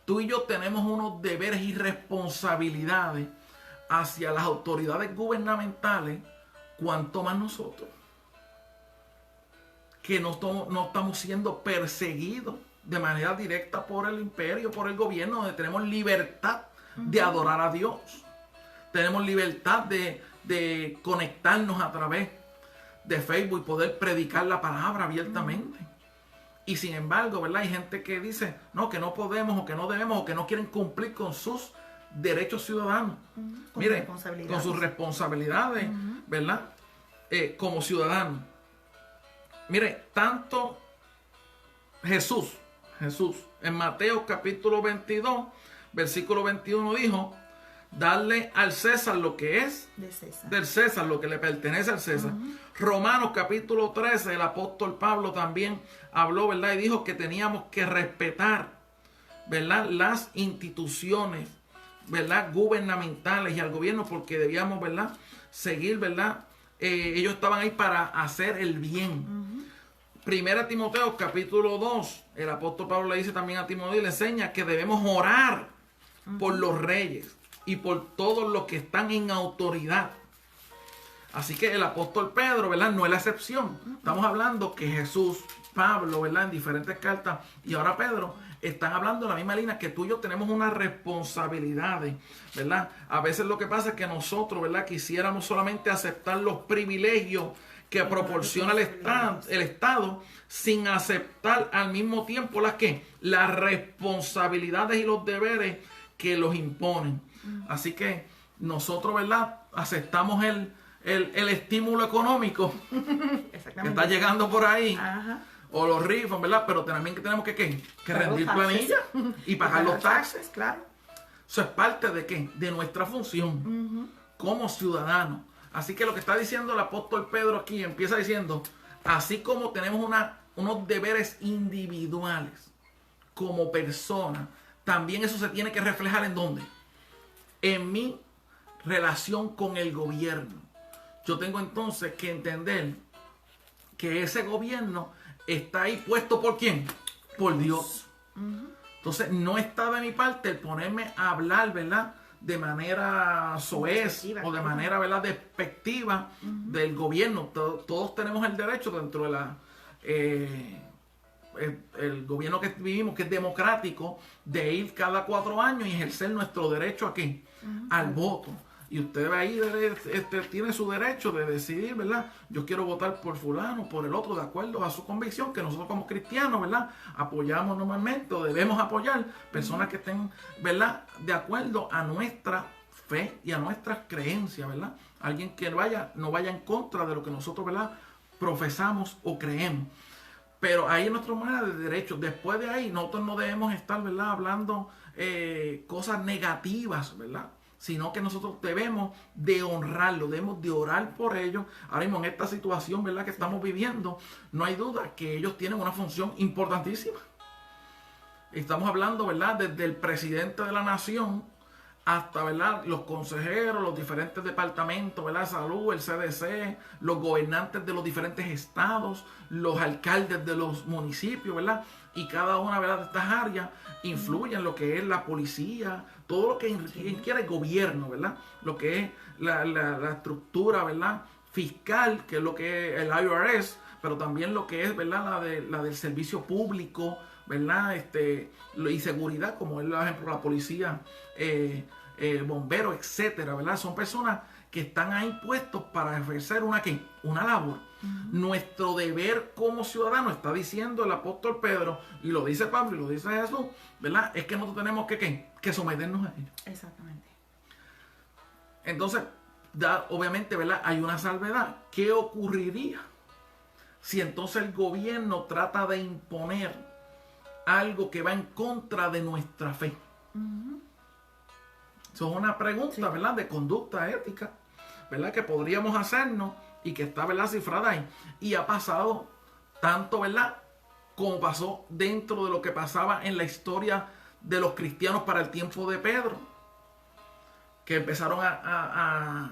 tú y yo tenemos unos deberes y responsabilidades hacia las autoridades gubernamentales, ¿cuánto más nosotros? Que no estamos siendo perseguidos de manera directa por el imperio, por el gobierno, donde tenemos libertad de adorar a Dios. Tenemos libertad de conectarnos a través de Facebook y poder predicar la palabra abiertamente. Y sin embargo, ¿verdad? Hay gente que dice, no, que no podemos o que no debemos o que no quieren cumplir con sus derechos ciudadanos. Miren, con sus responsabilidades, ¿verdad? Como ciudadanos. Mire, tanto Jesús, en Mateo capítulo 22, versículo 21 dijo, darle al César lo que es del César, lo que le pertenece al César. Romanos capítulo 13, el apóstol Pablo también habló, ¿verdad? Y dijo que teníamos que respetar, ¿verdad?, las instituciones, ¿verdad?, gubernamentales y al gobierno, porque debíamos, ¿verdad?, seguir, ¿verdad? Ellos estaban ahí para hacer el bien. Primera Timoteo capítulo 2, el apóstol Pablo le dice también a Timoteo y le enseña que debemos orar por los reyes y por todos los que están en autoridad. Así que el apóstol Pedro, ¿verdad?, no es la excepción. Estamos hablando que Jesús, Pablo, ¿verdad?, en diferentes cartas, y ahora Pedro, están hablando en la misma línea que tú y yo tenemos unas responsabilidades, ¿verdad? A veces lo que pasa es que nosotros, ¿verdad?, quisiéramos solamente aceptar los privilegios que proporciona el Estado sin aceptar al mismo tiempo las responsabilidades y los deberes que los imponen. Así que nosotros, ¿verdad?, aceptamos el estímulo económico que está llegando por ahí. Ajá. O los rifles, ¿verdad? Pero también tenemos que rendir planillas y pagar los taxes. Claro. Eso es parte de ¿qué? De nuestra función como ciudadanos. Así que lo que está diciendo el apóstol Pedro aquí empieza diciendo, así como tenemos unos deberes individuales como persona, también eso se tiene que reflejar ¿en dónde? En mi relación con el gobierno. Yo tengo entonces que entender que ese gobierno está ahí puesto ¿por quién? Por Dios. Entonces no está de mi parte el ponerme a hablar, ¿verdad?, de manera soez o de manera, ¿verdad?, despectiva del gobierno. Todos tenemos el derecho dentro de el gobierno que vivimos, que es democrático, de ir cada 4 años y ejercer nuestro derecho aquí, al voto. Y usted ahí tiene su derecho de decidir, ¿verdad? Yo quiero votar por fulano, por el otro, de acuerdo a su convicción, que nosotros como cristianos, ¿verdad?, apoyamos normalmente o debemos apoyar personas que estén, ¿verdad?, de acuerdo a nuestra fe y a nuestras creencias, ¿verdad? Alguien que no vaya en contra de lo que nosotros, ¿verdad?, profesamos o creemos. Pero ahí es nuestra manera de derecho. Después de ahí, nosotros no debemos estar, ¿verdad?, hablando cosas negativas, ¿verdad?, sino que nosotros debemos de honrarlo, debemos de orar por ellos. Ahora mismo en esta situación, ¿verdad?, que estamos viviendo, no hay duda que ellos tienen una función importantísima. Estamos hablando, ¿verdad?, desde el presidente de la nación hasta, ¿verdad?, los consejeros, los diferentes departamentos, ¿verdad?, de salud, el CDC, los gobernantes de los diferentes estados, los alcaldes de los municipios, ¿verdad? Y cada una, ¿verdad?, de estas áreas influye en lo que es la policía, todo lo que quiere el gobierno, ¿verdad? Lo que es la estructura, ¿verdad?, fiscal, que es lo que es el IRS, pero también lo que es, ¿verdad?, la del servicio público, ¿verdad?, y seguridad, como es, por ejemplo, la policía, el bombero, etcétera, ¿verdad? Son personas que están ahí puestos para ejercer una labor. Nuestro deber como ciudadanos, está diciendo el apóstol Pedro, y lo dice Pablo y lo dice Jesús, ¿verdad?, es que nosotros tenemos que someternos a ellos. Exactamente. Entonces, obviamente, ¿verdad?, hay una salvedad. ¿Qué ocurriría si entonces el gobierno trata de imponer algo que va en contra de nuestra fe? Eso es una pregunta, ¿verdad?, de conducta ética, ¿verdad?, que podríamos hacernos y que está, ¿verdad?, cifrada ahí. Y ha pasado tanto, ¿verdad?, como pasó dentro de lo que pasaba en la historia de los cristianos para el tiempo de Pedro, que empezaron a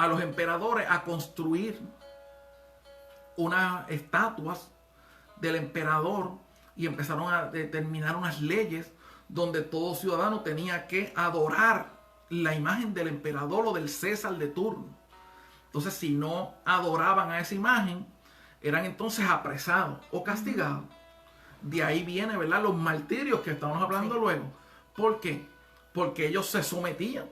los emperadores a construir unas estatuas del emperador y empezaron a determinar unas leyes donde todo ciudadano tenía que adorar la imagen del emperador o del César de turno. Entonces, si no adoraban a esa imagen, eran entonces apresados o castigados. De ahí viene, ¿verdad?, los martirios que estamos hablando luego. ¿Por qué? Porque ellos se sometían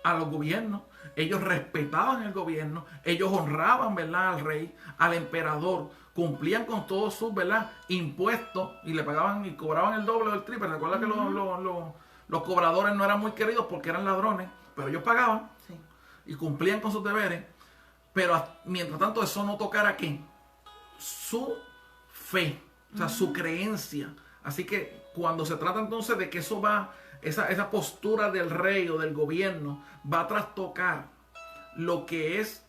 a los gobiernos, ellos respetaban el gobierno, ellos honraban, ¿verdad?, al rey, al emperador, cumplían con todos sus, ¿verdad?, impuestos y le pagaban y cobraban el doble o el triple. Recuerda que los cobradores no eran muy queridos porque eran ladrones, pero ellos pagaban y cumplían con sus deberes. Pero mientras tanto eso no tocara aquí su fe, o sea, su creencia. Así que cuando se trata entonces de que eso va, esa postura del rey o del gobierno va a trastocar lo que es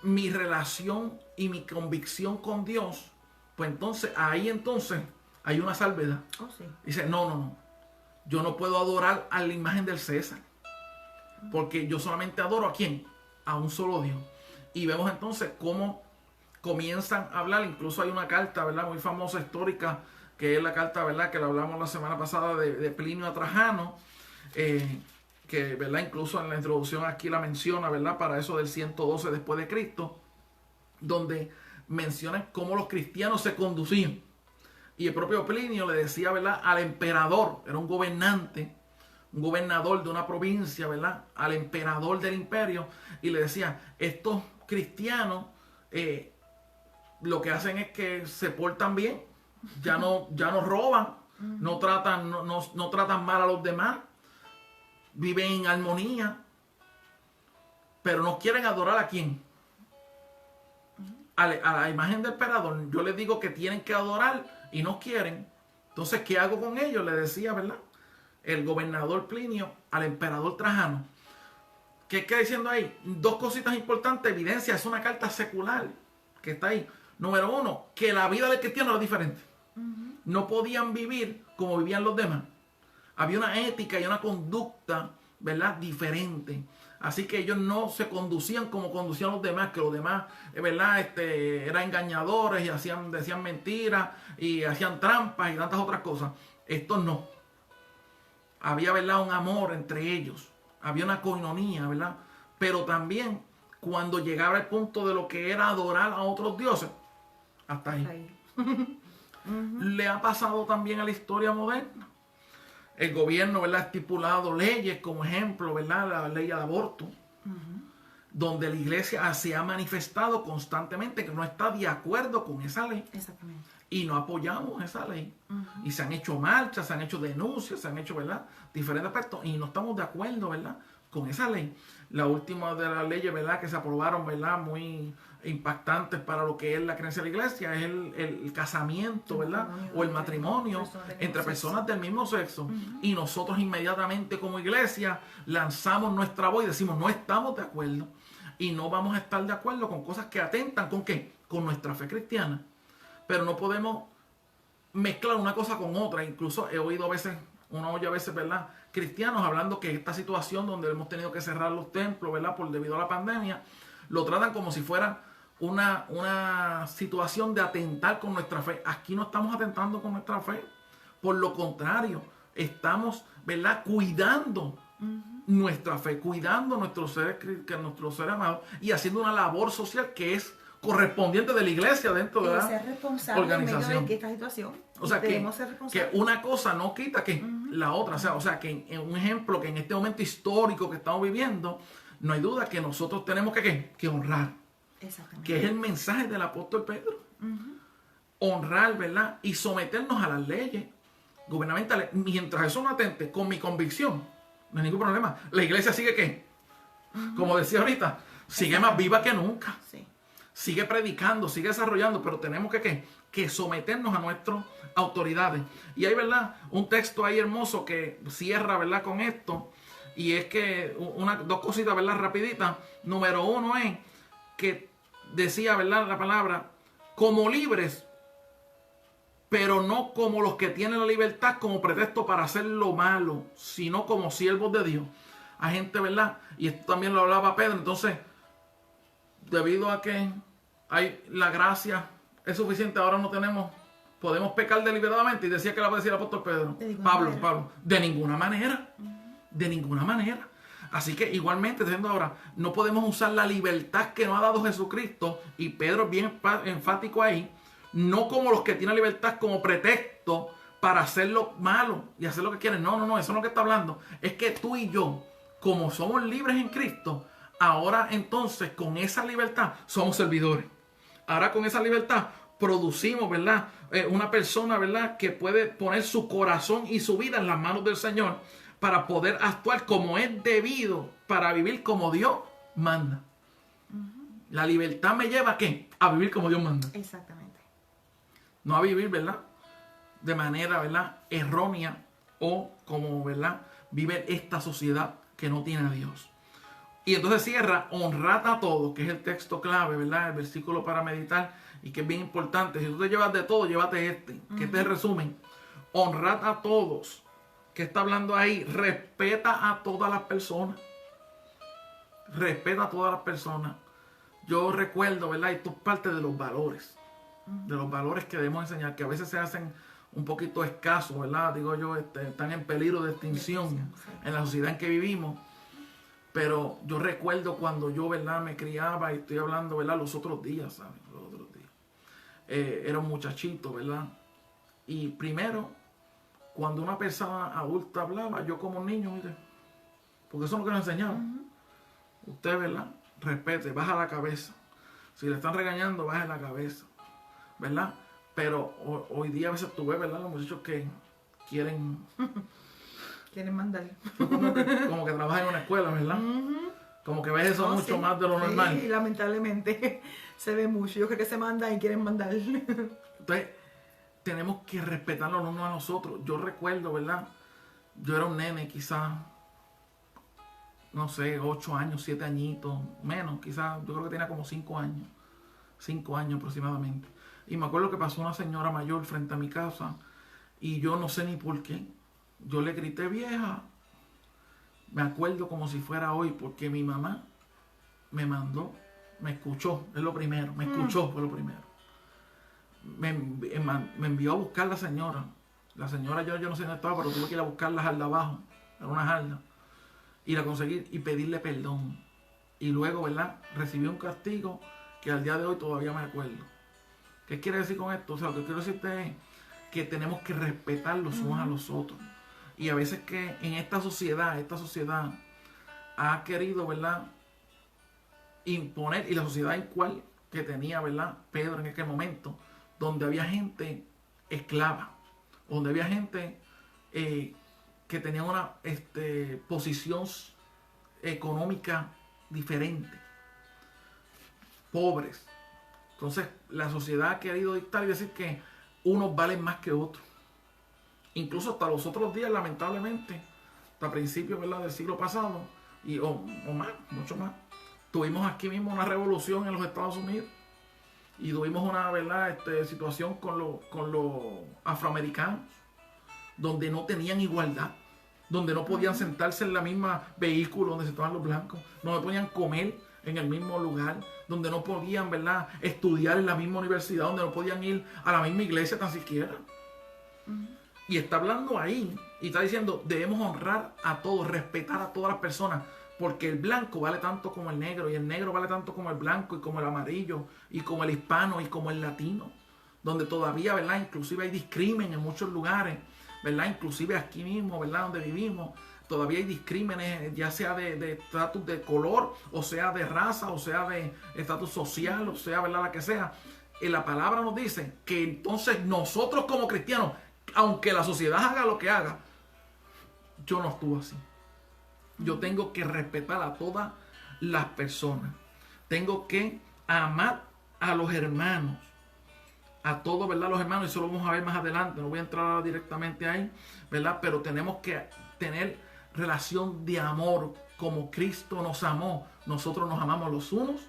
mi relación y mi convicción con Dios, pues entonces ahí entonces hay una salvedad. Oh, sí. Dice, no, yo no puedo adorar a la imagen del César, porque yo solamente adoro ¿a quién? A un solo Dios. Y vemos entonces cómo comienzan a hablar. Incluso hay una carta, ¿verdad?, muy famosa, histórica, que es la carta, ¿verdad?, que la hablamos la semana pasada de Plinio a Trajano, que, ¿verdad?, incluso en la introducción aquí la menciona, ¿verdad?, para eso del 112 después de Cristo, donde mencionan cómo los cristianos se conducían. Y el propio Plinio le decía, ¿verdad?, al emperador, era un gobernante, un gobernador de una provincia, ¿verdad?, al emperador del imperio, y le decía, estos cristianos lo que hacen es que se portan bien, ya no roban, no tratan mal a los demás, viven en armonía, pero no quieren adorar ¿a quién? A la imagen del emperador. Yo les digo que tienen que adorar y no quieren. Entonces, ¿qué hago con ellos? Le decía, ¿verdad?, el gobernador Plinio al emperador Trajano. ¿Qué está diciendo ahí? Dos cositas importantes. Evidencia, es una carta secular que está ahí. Número uno, que la vida del cristiano era diferente. No podían vivir como vivían los demás. Había una ética y una conducta, ¿verdad?, diferente. Así que ellos no se conducían como conducían los demás, que los demás, ¿verdad?, eran engañadores y decían mentiras y hacían trampas y tantas otras cosas. Estos no. Había, ¿verdad?, un amor entre ellos. Había una coinonía, ¿verdad? Pero también cuando llegaba el punto de lo que era adorar a otros dioses, hasta ahí. Le ha pasado también a la historia moderna. El gobierno, ¿verdad?, ha estipulado leyes, como ejemplo, ¿verdad?, la ley del aborto, donde la iglesia se ha manifestado constantemente que no está de acuerdo con esa ley. Exactamente. Y no apoyamos esa ley. Y se han hecho marchas, se han hecho denuncias, se han hecho, ¿verdad?, diferentes aspectos, y no estamos de acuerdo, ¿verdad?, con esa ley. La última de las leyes, ¿verdad?, que se aprobaron, ¿verdad?, muy impactantes para lo que es la creencia de la iglesia, es el casamiento, ¿verdad?, o el matrimonio entre personas del mismo sexo. Y nosotros inmediatamente como iglesia lanzamos nuestra voz y decimos, no estamos de acuerdo y no vamos a estar de acuerdo con cosas que atentan, ¿con qué?, con nuestra fe cristiana. Pero no podemos mezclar una cosa con otra. Incluso he oído a veces, uno oye a veces, ¿verdad?, cristianos hablando que esta situación donde hemos tenido que cerrar los templos, ¿verdad?, debido a la pandemia, lo tratan como si fuera una situación de atentar con nuestra fe. Aquí no estamos atentando con nuestra fe. Por lo contrario, estamos, ¿verdad?, cuidando nuestra fe, cuidando nuestros seres amados y haciendo una labor social que es correspondiente de la iglesia dentro de la ser responsable en medio de esta situación. O sea, que una cosa no quita que la otra. O sea, que en un ejemplo, que en este momento histórico que estamos viviendo, no hay duda que nosotros tenemos que honrar. Exactamente. Que es el mensaje del apóstol Pedro. Honrar, ¿verdad?, y someternos a las leyes gubernamentales. Mientras eso no atente con mi convicción, no hay ningún problema. La iglesia sigue, ¿qué? Como decía ahorita, sigue más viva que nunca. Sí. Sigue predicando, sigue desarrollando, pero tenemos que someternos a nuestras autoridades. Y hay, ¿verdad?, un texto ahí hermoso que cierra, ¿verdad?, con esto. Y es que dos cositas, ¿verdad?, rapiditas. Número uno es que decía, ¿verdad?, la palabra, como libres, pero no como los que tienen la libertad como pretexto para hacer lo malo, sino como siervos de Dios. Hay gente, ¿verdad?, y esto también lo hablaba Pedro. Entonces, debido a que hay la gracia es suficiente, ahora no podemos pecar deliberadamente. Y decía que la va a decir el apóstol Pedro, Pablo, de ninguna manera, de ninguna manera. Así que igualmente, diciendo ahora, no podemos usar la libertad que nos ha dado Jesucristo, y Pedro es bien enfático ahí, no como los que tienen libertad como pretexto para hacer lo malo y hacer lo que quieren. No, eso es lo que está hablando. Es que tú y yo, como somos libres en Cristo, ahora entonces con esa libertad somos servidores. Ahora con esa libertad producimos, ¿verdad?, una persona, ¿verdad?, que puede poner su corazón y su vida en las manos del Señor para poder actuar como es debido, para vivir como Dios manda. La libertad me lleva ¿a qué? A vivir como Dios manda. Exactamente. No a vivir, ¿verdad?, de manera, ¿verdad?, errónea, o como, ¿verdad?, vive esta sociedad que no tiene a Dios. Y entonces cierra, honrad a todos, que es el texto clave, ¿verdad? El versículo para meditar y que es bien importante. Si tú te llevas de todo, llévate este, que este es el resumen. Honrad a todos. ¿Qué está hablando ahí? Respeta a todas las personas. Respeta a todas las personas. Yo recuerdo, ¿verdad? Esto es parte de los valores. De los valores que debemos enseñar, que a veces se hacen un poquito escasos, ¿verdad? Digo yo, están en peligro de extinción en la sociedad en que vivimos. Pero yo recuerdo cuando yo, ¿verdad? Me criaba, y estoy hablando, ¿verdad? Los otros días, ¿sabes? Los otros días. Era un muchachito, ¿verdad? Y primero, cuando una persona adulta hablaba, yo como niño, mire, porque eso es lo que nos enseñaban. Usted, ¿verdad? Respete, baja la cabeza. Si le están regañando, baja la cabeza, ¿verdad? Pero hoy día a veces tú ves, ¿verdad? Los muchachos que quieren mandar. Como que trabajan en una escuela, ¿verdad? Como que ves eso mucho más de lo normal. Sí, lamentablemente se ve mucho. Yo creo que se mandan y quieren mandar. Entonces, tenemos que respetarnos los unos a los otros. Yo recuerdo, ¿verdad? Yo era un nene, quizás, no sé, 8 años, 7 añitos, menos, quizás, yo creo que tenía como 5 años. 5 años aproximadamente. Y me acuerdo que pasó una señora mayor frente a mi casa y yo no sé ni por qué. Yo le grité vieja. Me acuerdo como si fuera hoy porque mi mamá me mandó, me escuchó, es lo primero, me escuchó, fue lo primero. Me envió a buscar la señora. La señora yo no sé dónde estaba, pero tuve que ir a buscar la jarda abajo, era una jarda, y la conseguí y pedirle perdón. Y luego, ¿verdad? Recibí un castigo que al día de hoy todavía me acuerdo. ¿Qué quiere decir con esto? O sea, lo que quiero decirte es que tenemos que respetar los unos a los otros. Y a veces que en esta sociedad ha querido, ¿verdad? Imponer, y la sociedad en cual que tenía, ¿verdad? Pedro en aquel momento, donde había gente esclava, donde había gente que tenía una posición económica diferente, pobres. Entonces la sociedad ha querido dictar y decir que unos valen más que otros. Incluso hasta los otros días, lamentablemente, hasta principios, ¿verdad?, del siglo pasado, o más, mucho más, tuvimos aquí mismo una revolución en los Estados Unidos y tuvimos una, ¿verdad?, situación con los afroamericanos, donde no tenían igualdad, donde no podían sentarse en la misma vehículo donde se estaban los blancos, no podían comer en el mismo lugar, donde no podían, ¿verdad?, estudiar en la misma universidad, donde no podían ir a la misma iglesia tan siquiera. Y está hablando ahí y está diciendo, debemos honrar a todos, respetar a todas las personas, porque el blanco vale tanto como el negro, y el negro vale tanto como el blanco, y como el amarillo, y como el hispano, y como el latino, donde todavía, ¿verdad?, inclusive hay discrimen en muchos lugares, ¿verdad?, inclusive aquí mismo, ¿verdad?, donde vivimos, todavía hay discrímenes, ya sea de estatus de color, o sea de raza, o sea de estatus social, o sea, ¿verdad?, la que sea. Y la palabra nos dice que entonces nosotros como cristianos, aunque la sociedad haga lo que haga, yo no actúo así. Yo tengo que respetar a todas las personas. Tengo que amar a los hermanos. A todos, ¿verdad?, los hermanos. Y eso lo vamos a ver más adelante. No voy a entrar directamente ahí, ¿verdad? Pero tenemos que tener relación de amor como Cristo nos amó. Nosotros nos amamos los unos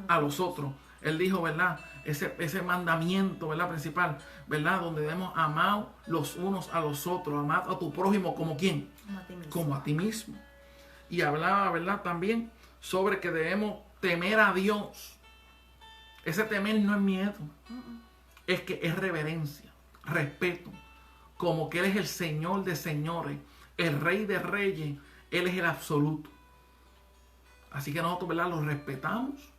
a los otros. Él dijo, ¿verdad?, ese mandamiento, ¿verdad?, principal, ¿verdad?, donde debemos amar los unos a los otros, amar a tu prójimo como ¿quién? Como a ti mismo. Y hablaba, ¿verdad?, también sobre que debemos temer a Dios. Ese temer no es miedo, es que es reverencia, respeto, como que Él es el Señor de señores, el Rey de reyes, Él es el absoluto. Así que nosotros, ¿verdad?, lo respetamos.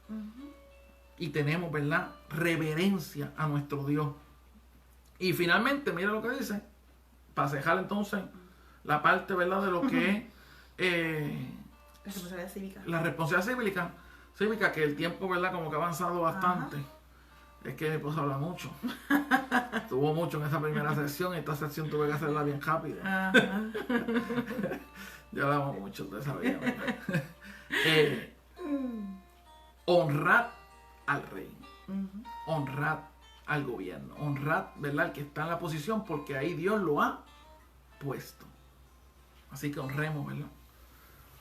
Y tenemos, ¿verdad?, reverencia a nuestro Dios. Y finalmente, mira lo que dice, para cejar entonces la parte, ¿verdad?, de lo que es la responsabilidad cívica. La responsabilidad cívica, que el tiempo, ¿verdad?, como que ha avanzado bastante. Es que mi esposa habla mucho. Tuvo mucho en esa primera sección, y esta sección tuve que hacerla bien rápida. Ya hablamos mucho, ustedes sabían, ¿verdad? Honrad al rey, honrad al gobierno, honrad, ¿verdad?, al que está en la posición, porque ahí Dios lo ha puesto. Así que honremos, ¿verdad?,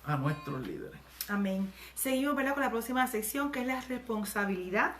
a nuestros líderes. Amén. Seguimos, ¿verdad?, con la próxima sección, que es la responsabilidad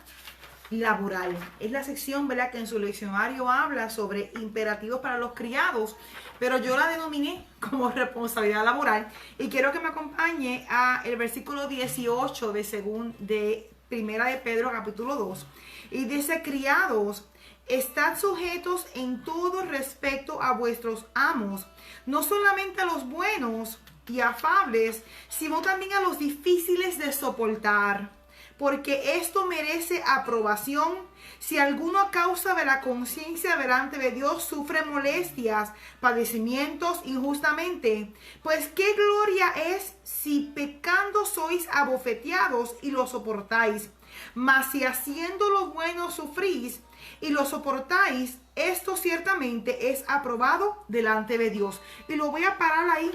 laboral. Es la sección, ¿verdad?, que en su leccionario habla sobre imperativos para los criados, pero yo la denominé como responsabilidad laboral, y quiero que me acompañe a el versículo 18 de Primera de Pedro, capítulo 2, y dice: criados, estad sujetos en todo respecto a vuestros amos, no solamente a los buenos y afables, sino también a los difíciles de soportar, porque esto merece aprobación. Si alguno a causa de la conciencia delante de Dios sufre molestias, padecimientos injustamente, pues qué gloria es si pecando sois abofeteados y lo soportáis. Mas si haciendo lo bueno sufrís y lo soportáis, esto ciertamente es aprobado delante de Dios. Y lo voy a parar ahí.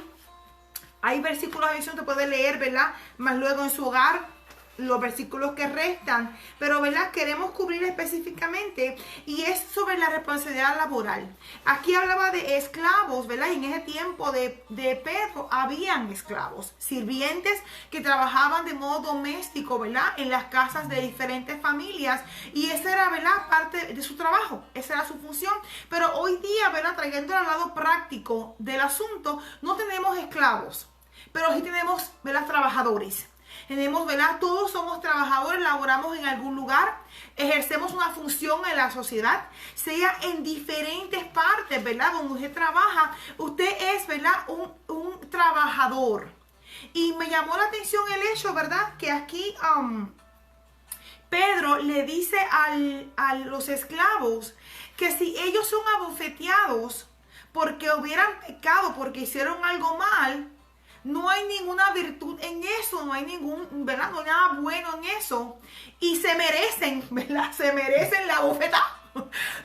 Hay versículos de visión que puede leer, ¿verdad?, más luego en su hogar, los versículos que restan, pero, ¿verdad?, queremos cubrir específicamente, y es sobre la responsabilidad laboral. Aquí hablaba de esclavos, ¿verdad?, y en ese tiempo de Pedro habían esclavos, sirvientes que trabajaban de modo doméstico, ¿verdad?, en las casas de diferentes familias, y esa era, ¿verdad?, parte de su trabajo, esa era su función. Pero hoy día, ¿verdad?, trayendo al lado práctico del asunto, no tenemos esclavos, pero sí tenemos, ¿verdad?, trabajadores. Tenemos, ¿verdad?, todos somos trabajadores, laboramos en algún lugar, ejercemos una función en la sociedad, sea en diferentes partes, ¿verdad?, donde usted trabaja. Usted es, ¿verdad?, un trabajador. Y me llamó la atención el hecho, ¿verdad?, que aquí Pedro le dice a los esclavos que si ellos son abofeteados porque hubieran pecado, porque hicieron algo mal, no hay ninguna virtud en eso, no hay ¿verdad?, no hay nada bueno en eso, y se merecen, ¿verdad?, se merecen la bofetada.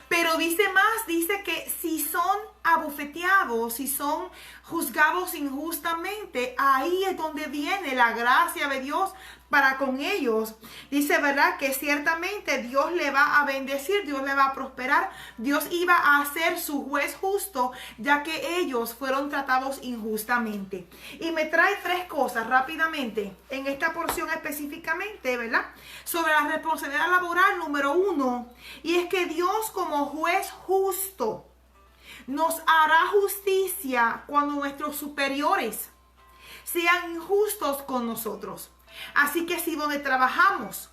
Pero dice más, dice que si son abofeteados, si son juzgados injustamente, ahí es donde viene la gracia de Dios para con ellos. Dice, ¿verdad?, que ciertamente Dios le va a bendecir, Dios le va a prosperar, Dios iba a ser su juez justo, ya que ellos fueron tratados injustamente. Y me trae 3 cosas rápidamente en esta porción específicamente, ¿verdad?, sobre la responsabilidad laboral. Número 1, y es que Dios, como juez justo, nos hará justicia cuando nuestros superiores sean injustos con nosotros. Así que si donde trabajamos,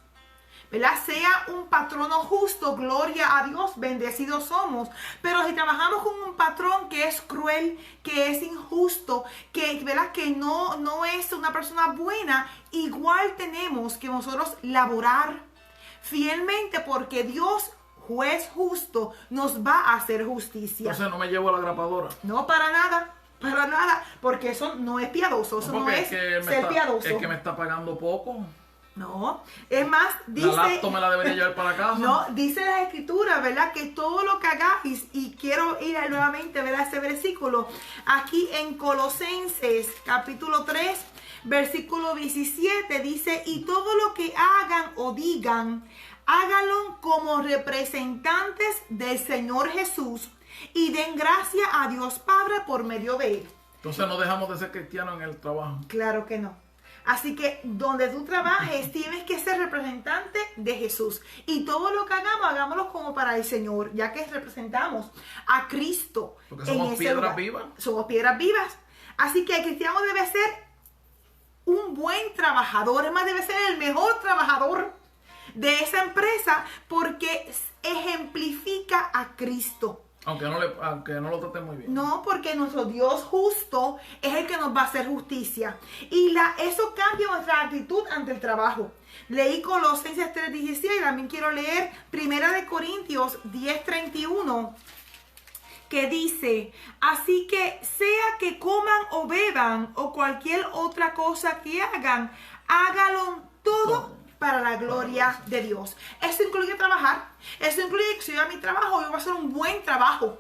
¿verdad?, sea un patrono justo, gloria a Dios, bendecidos somos. Pero si trabajamos con un patrón que es cruel, que es injusto, que, ¿verdad?, que no es una persona buena, igual tenemos que nosotros laborar fielmente, porque Dios, juez justo, nos va a hacer justicia. Entonces no me llevo a la grapadora. No, para nada, porque eso no es piadoso, eso no es ser piadoso. Es que me está pagando poco. No, es más, dice... La laptop me la debería llevar para casa. No, dice la Escritura, ¿verdad?, que todo lo que hagáis, y quiero ir nuevamente, ¿verdad?, ese versículo, aquí en Colosenses, capítulo 3, versículo 17, dice: y todo lo que hagan o digan, háganlo como representantes del Señor Jesús, y den gracia a Dios Padre por medio de él. Entonces no dejamos de ser cristianos en el trabajo. Claro que no. Así que donde tú trabajes tienes que ser representante de Jesús. Y todo lo que hagamos, hagámoslo como para el Señor, ya que representamos a Cristo. Porque somos piedras vivas. Somos piedras vivas. Así que el cristiano debe ser un buen trabajador. Es más, debe ser el mejor trabajador de esa empresa, porque ejemplifica a Cristo. Aunque no lo trate muy bien. No, porque nuestro Dios justo es el que nos va a hacer justicia. Y eso cambia nuestra actitud ante el trabajo. Leí Colosenses 3:16 y también quiero leer 1 Corintios 10:31, que dice: así que sea que coman o beban o cualquier otra cosa que hagan, hágalo todo para la gloria de Dios. Eso incluye trabajar. Eso incluye que si yo a mi trabajo, yo voy a hacer un buen trabajo.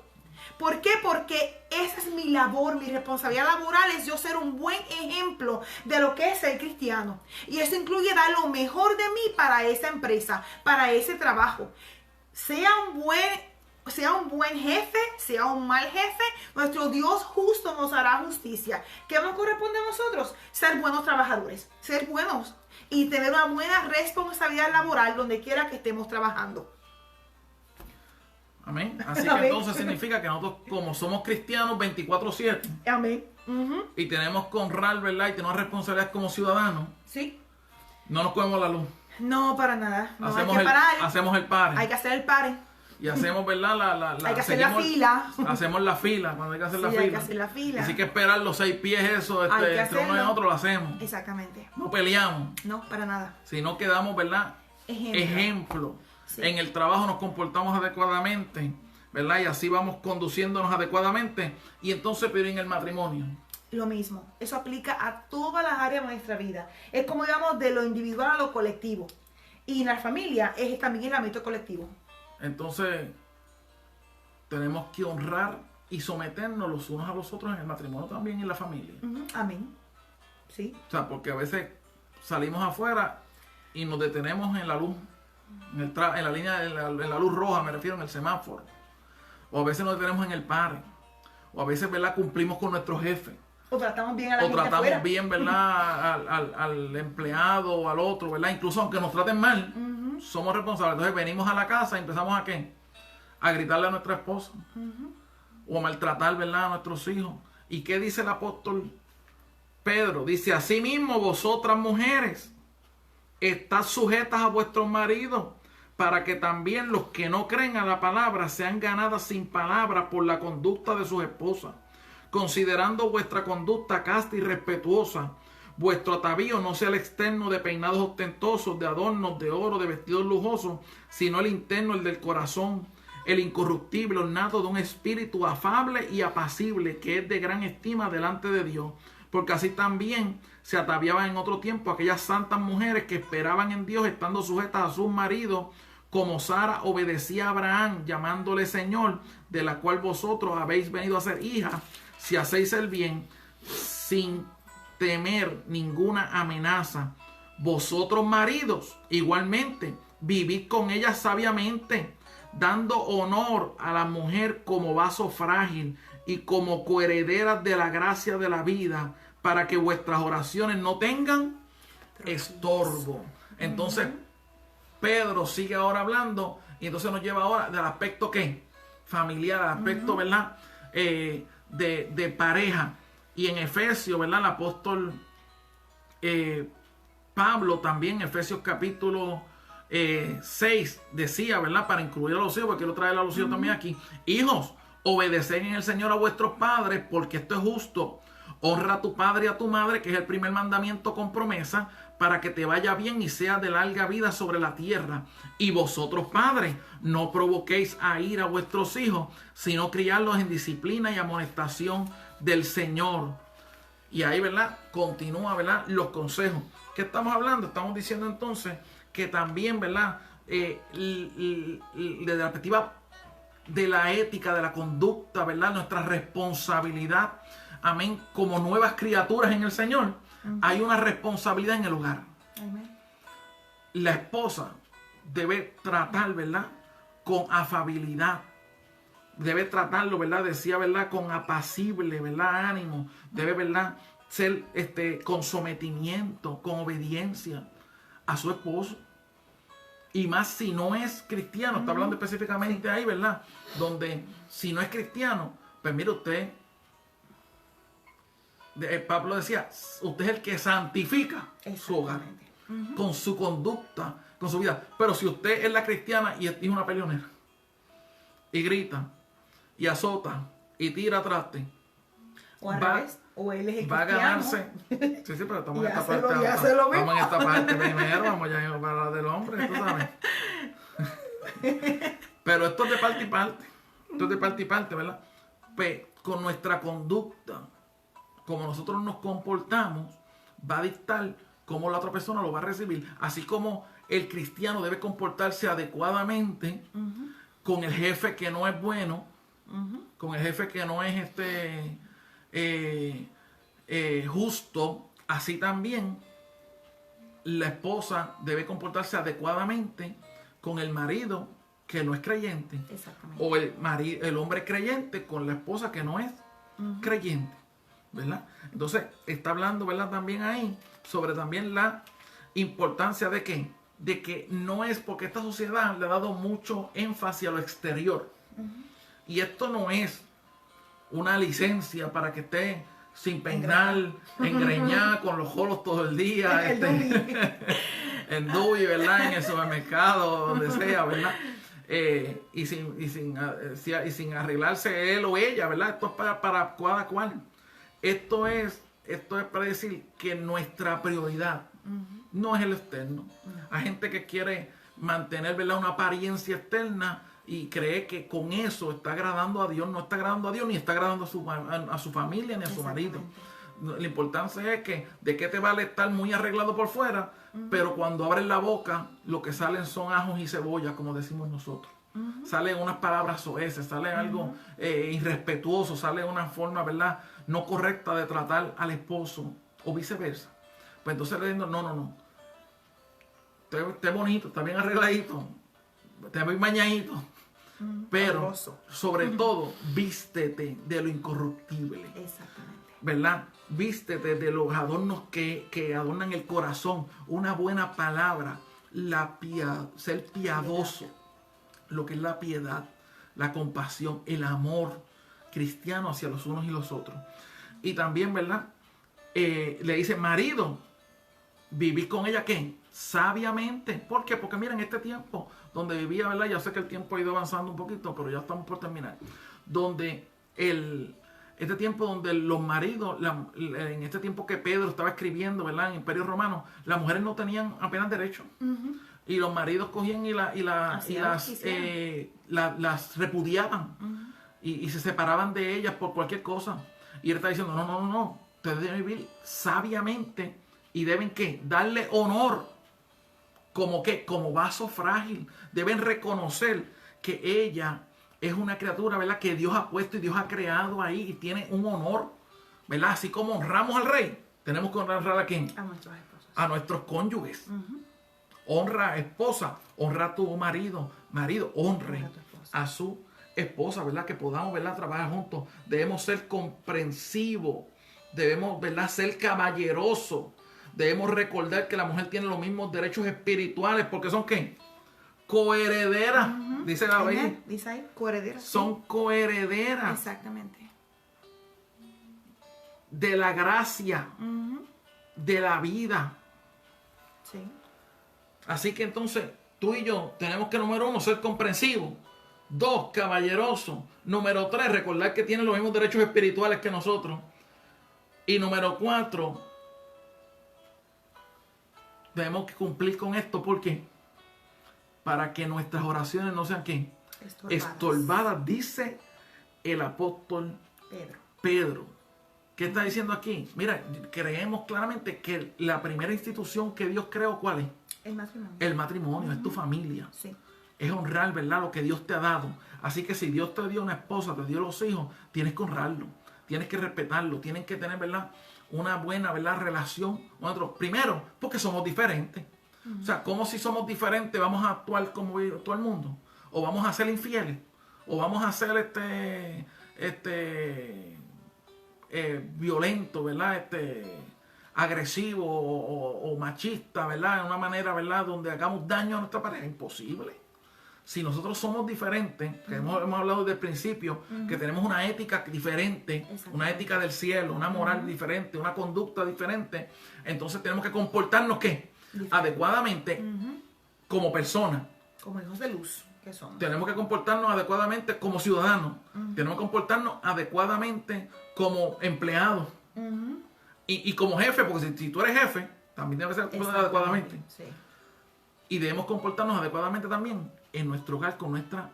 ¿Por qué? Porque esa es mi labor, mi responsabilidad laboral es yo ser un buen ejemplo de lo que es ser cristiano. Y eso incluye dar lo mejor de mí para esa empresa, para ese trabajo. Sea un buen sea un buen jefe, sea un mal jefe, nuestro Dios justo nos hará justicia. ¿Qué nos corresponde a nosotros? Ser buenos trabajadores, ser buenos y tener una buena responsabilidad laboral donde quiera que estemos trabajando. Amén. Así que Amén. entonces significa que nosotros, como somos cristianos 24/7 Amén. y tenemos que honrar, ¿verdad? Y tenemos responsabilidades como ciudadanos, Sí. no nos cogemos la luz. No, para nada. No, Hacemos hay que parar. hacemos el pare. Hay que hacer el pare. Y hacemos, ¿verdad? Hay que hacer la fila. Hacemos la fila cuando hay que hacer Sí, la hay fila. que hacer la fila. Así que esperar los 6 pies, eso, Hay que entre uno y hacerlo. otro lo hacemos. Exactamente. No peleamos, No, para nada. sino que damos, ¿verdad? Ejemplo. Sí. En el trabajo nos comportamos adecuadamente, ¿verdad? Y así vamos conduciéndonos adecuadamente. Y entonces, pero en el matrimonio. Lo mismo. Eso aplica a todas las áreas de nuestra vida. Es como digamos de lo individual a lo colectivo. Y en la familia es también el ámbito colectivo. Entonces, tenemos que honrar y someternos los unos a los otros en el matrimonio también y en la familia. Amén. Sí. O sea, porque a veces salimos afuera y nos detenemos en la luz, en la línea, en la luz roja, me refiero, en el semáforo. O a veces nos detenemos en el pare. O a veces, ¿verdad? Cumplimos con nuestro jefe. O tratamos bien a la O gente tratamos afuera. bien, ¿verdad? al empleado o al otro, ¿verdad? Incluso aunque nos traten mal, somos responsables. Entonces venimos a la casa y empezamos ¿a qué? A gritarle a nuestra esposa. O a maltratar, ¿verdad? A nuestros hijos. ¿Y qué dice el apóstol Pedro? Dice, asimismo vosotras mujeres, estad sujetas a vuestros maridos, para que también los que no creen a la palabra sean ganadas sin palabra por la conducta de sus esposas, considerando vuestra conducta casta y respetuosa. Vuestro atavío no sea el externo de peinados ostentosos, de adornos, de oro, de vestidos lujosos, sino el interno, el del corazón, el incorruptible, ornado de un espíritu afable y apacible, que es de gran estima delante de Dios. Porque así también se ataviaban en otro tiempo aquellas santas mujeres que esperaban en Dios, estando sujetas a sus maridos, como Sara obedecía a Abraham, llamándole Señor, de la cual vosotros habéis venido a ser hijas, si hacéis el bien, sin temer ninguna amenaza. Vosotros, maridos, igualmente, vivid con ellas sabiamente, dando honor a la mujer como vaso frágil y como coherederas de la gracia de la vida, para que vuestras oraciones no tengan estorbo. Entonces, Pedro sigue ahora hablando y entonces nos lleva ahora del aspecto ¿qué? Familiar, al aspecto, ¿verdad? De pareja. Y en Efesios, ¿verdad? El apóstol Pablo también, Efesios capítulo 6, decía, ¿verdad? Para incluir a los hijos, porque quiero traer a los hijos también aquí. Hijos, obedeced en el Señor a vuestros padres, porque esto es justo. Honra a tu padre y a tu madre, que es el primer mandamiento con promesa, para que te vaya bien y sea de larga vida sobre la tierra. Y vosotros, padres, no provoquéis a ira a vuestros hijos, sino criarlos en disciplina y amonestación del Señor. Y ahí, ¿verdad? Continúa, ¿verdad? Los consejos. ¿Qué estamos hablando? Estamos diciendo entonces que también, ¿verdad? Desde la perspectiva de la ética, de la conducta, ¿verdad? Nuestra responsabilidad, amén, como nuevas criaturas en el Señor, hay una responsabilidad en el hogar. Amén. La esposa debe tratar, ¿verdad? Con afabilidad. Debe tratarlo, ¿verdad? Decía, ¿verdad? Con apacible, ¿verdad? Ánimo. Debe, ¿verdad? Ser con sometimiento, con obediencia a su esposo. Y más si no es cristiano. Está hablando específicamente ahí, ¿verdad? Donde si no es cristiano, pues mire usted, Pablo decía, usted es el que santifica su hogar con su conducta, con su vida. Pero si usted es la cristiana y es una peleonera y grita y azota y tira traste, o al revés, o él es el va a cristiano. ganarse. Sí, pero estamos Y en esta hace lo- parte. y hace lo mismo. Vamos en esta parte primero, vamos ya para la del hombre, tú sabes. Pero esto es de parte y parte. Esto es de parte y parte, ¿verdad? Pues con nuestra conducta, como nosotros nos comportamos, va a dictar cómo la otra persona lo va a recibir. Así como el cristiano debe comportarse adecuadamente con el jefe que no es bueno, con el jefe que no es justo, así también la esposa debe comportarse adecuadamente con el marido que no es creyente. Exactamente. O el hombre creyente con la esposa que no es creyente, ¿verdad? Entonces está hablando, ¿verdad? También ahí sobre también la importancia de que no es, porque esta sociedad le ha dado mucho énfasis a lo exterior. Y esto no es una licencia para que esté sin peinar, engreñada, con los jolos todo el día, en Dewey, ¿verdad? En el supermercado, donde sea, ¿verdad? Y sin arreglarse él o ella, ¿verdad? Esto es para cada cual. Esto es para decir que nuestra prioridad no es el externo. Hay gente que quiere mantener, ¿verdad?, una apariencia externa y cree que con eso está agradando a Dios. No está agradando a Dios, ni está agradando a su familia, ni a su marido. La importancia es que de qué te vale estar muy arreglado por fuera, pero cuando abres la boca, lo que salen son ajos y cebollas, como decimos nosotros. Salen unas palabras soeces, sale algo irrespetuoso, sale una forma, ¿verdad?, no correcta de tratar al esposo, o viceversa. Pues entonces le digo, no. Esté bonito, está bien arregladito, te ves mañadito, pero sobre todo vístete de lo incorruptible. Exactamente. ¿Verdad? Vístete de los adornos que adornan el corazón, una buena palabra, ser piadoso, lo que es la piedad, la compasión, el amor cristiano hacia los unos y los otros. Y también, ¿verdad? Le dice, marido, vivir con ella, ¿qué? Sabiamente. ¿Por qué? Porque mira, en este tiempo donde vivía, ¿verdad? Ya sé que el tiempo ha ido avanzando un poquito, pero ya estamos por terminar. Donde este tiempo donde los maridos, en este tiempo que Pedro estaba escribiendo, ¿verdad?, en el Imperio Romano, las mujeres no tenían apenas derecho. Y los maridos cogían y las repudiaban. Y se separaban de ellas por cualquier cosa. Y él está diciendo, no. Ustedes deben vivir sabiamente y deben, ¿qué?, darle honor. ¿Como qué? Como vaso frágil. Deben reconocer que ella es una criatura, ¿verdad?, que Dios ha puesto y Dios ha creado ahí y tiene un honor, ¿verdad? Así como honramos al rey, tenemos que honrar ¿a quién? A nuestros esposos. A nuestros cónyuges. Honra a esposa, honra a tu marido, honre a su esposa, ¿verdad? Que podamos, ¿verdad?, trabajar juntos. Debemos ser comprensivos, debemos, ¿verdad?, ser caballerosos. Debemos recordar que la mujer tiene los mismos derechos espirituales, porque son ¿qué? Coherederas, dice la Biblia. Dice ahí, coherederas. Son coherederas. Exactamente. De la gracia, de la vida. Sí. Así que entonces tú y yo tenemos que, número 1, ser comprensivos. 2, caballerosos. Número 3, recordar que tienen los mismos derechos espirituales que nosotros. Y número 4, tenemos que cumplir con esto. ¿Por qué? Para que nuestras oraciones no sean ¿qué? Estorbadas, dice el apóstol Pedro. ¿Qué está diciendo aquí? Mira, creemos claramente que la primera institución que Dios creó, ¿cuál es? El matrimonio. El matrimonio, es tu familia. Sí. Es honrar, ¿verdad?, lo que Dios te ha dado. Así que si Dios te dio una esposa, te dio los hijos, tienes que honrarlo, tienes que respetarlo, tienes que tener, ¿verdad?, una buena, ¿verdad?, relación con otros. Primero, porque somos diferentes. O sea, ¿cómo si somos diferentes vamos a actuar como todo el mundo? ¿O vamos a ser infieles? ¿O vamos a ser violento, ¿verdad?, agresivo o machista, ¿verdad?, de una manera, ¿verdad?, donde hagamos daño a nuestra pareja. Imposible. Si nosotros somos diferentes, que hemos hablado desde el principio, que tenemos una ética diferente, una ética del cielo, una moral diferente, una conducta diferente, entonces tenemos que comportarnos ¿qué? Adecuadamente como personas. Como hijos de luz que somos. Tenemos que comportarnos adecuadamente como ciudadanos. Tenemos que comportarnos adecuadamente como empleados. Y como jefe, porque si tú eres jefe, también debes ser adecuadamente. Sí. Y debemos comportarnos adecuadamente también en nuestro hogar, con nuestra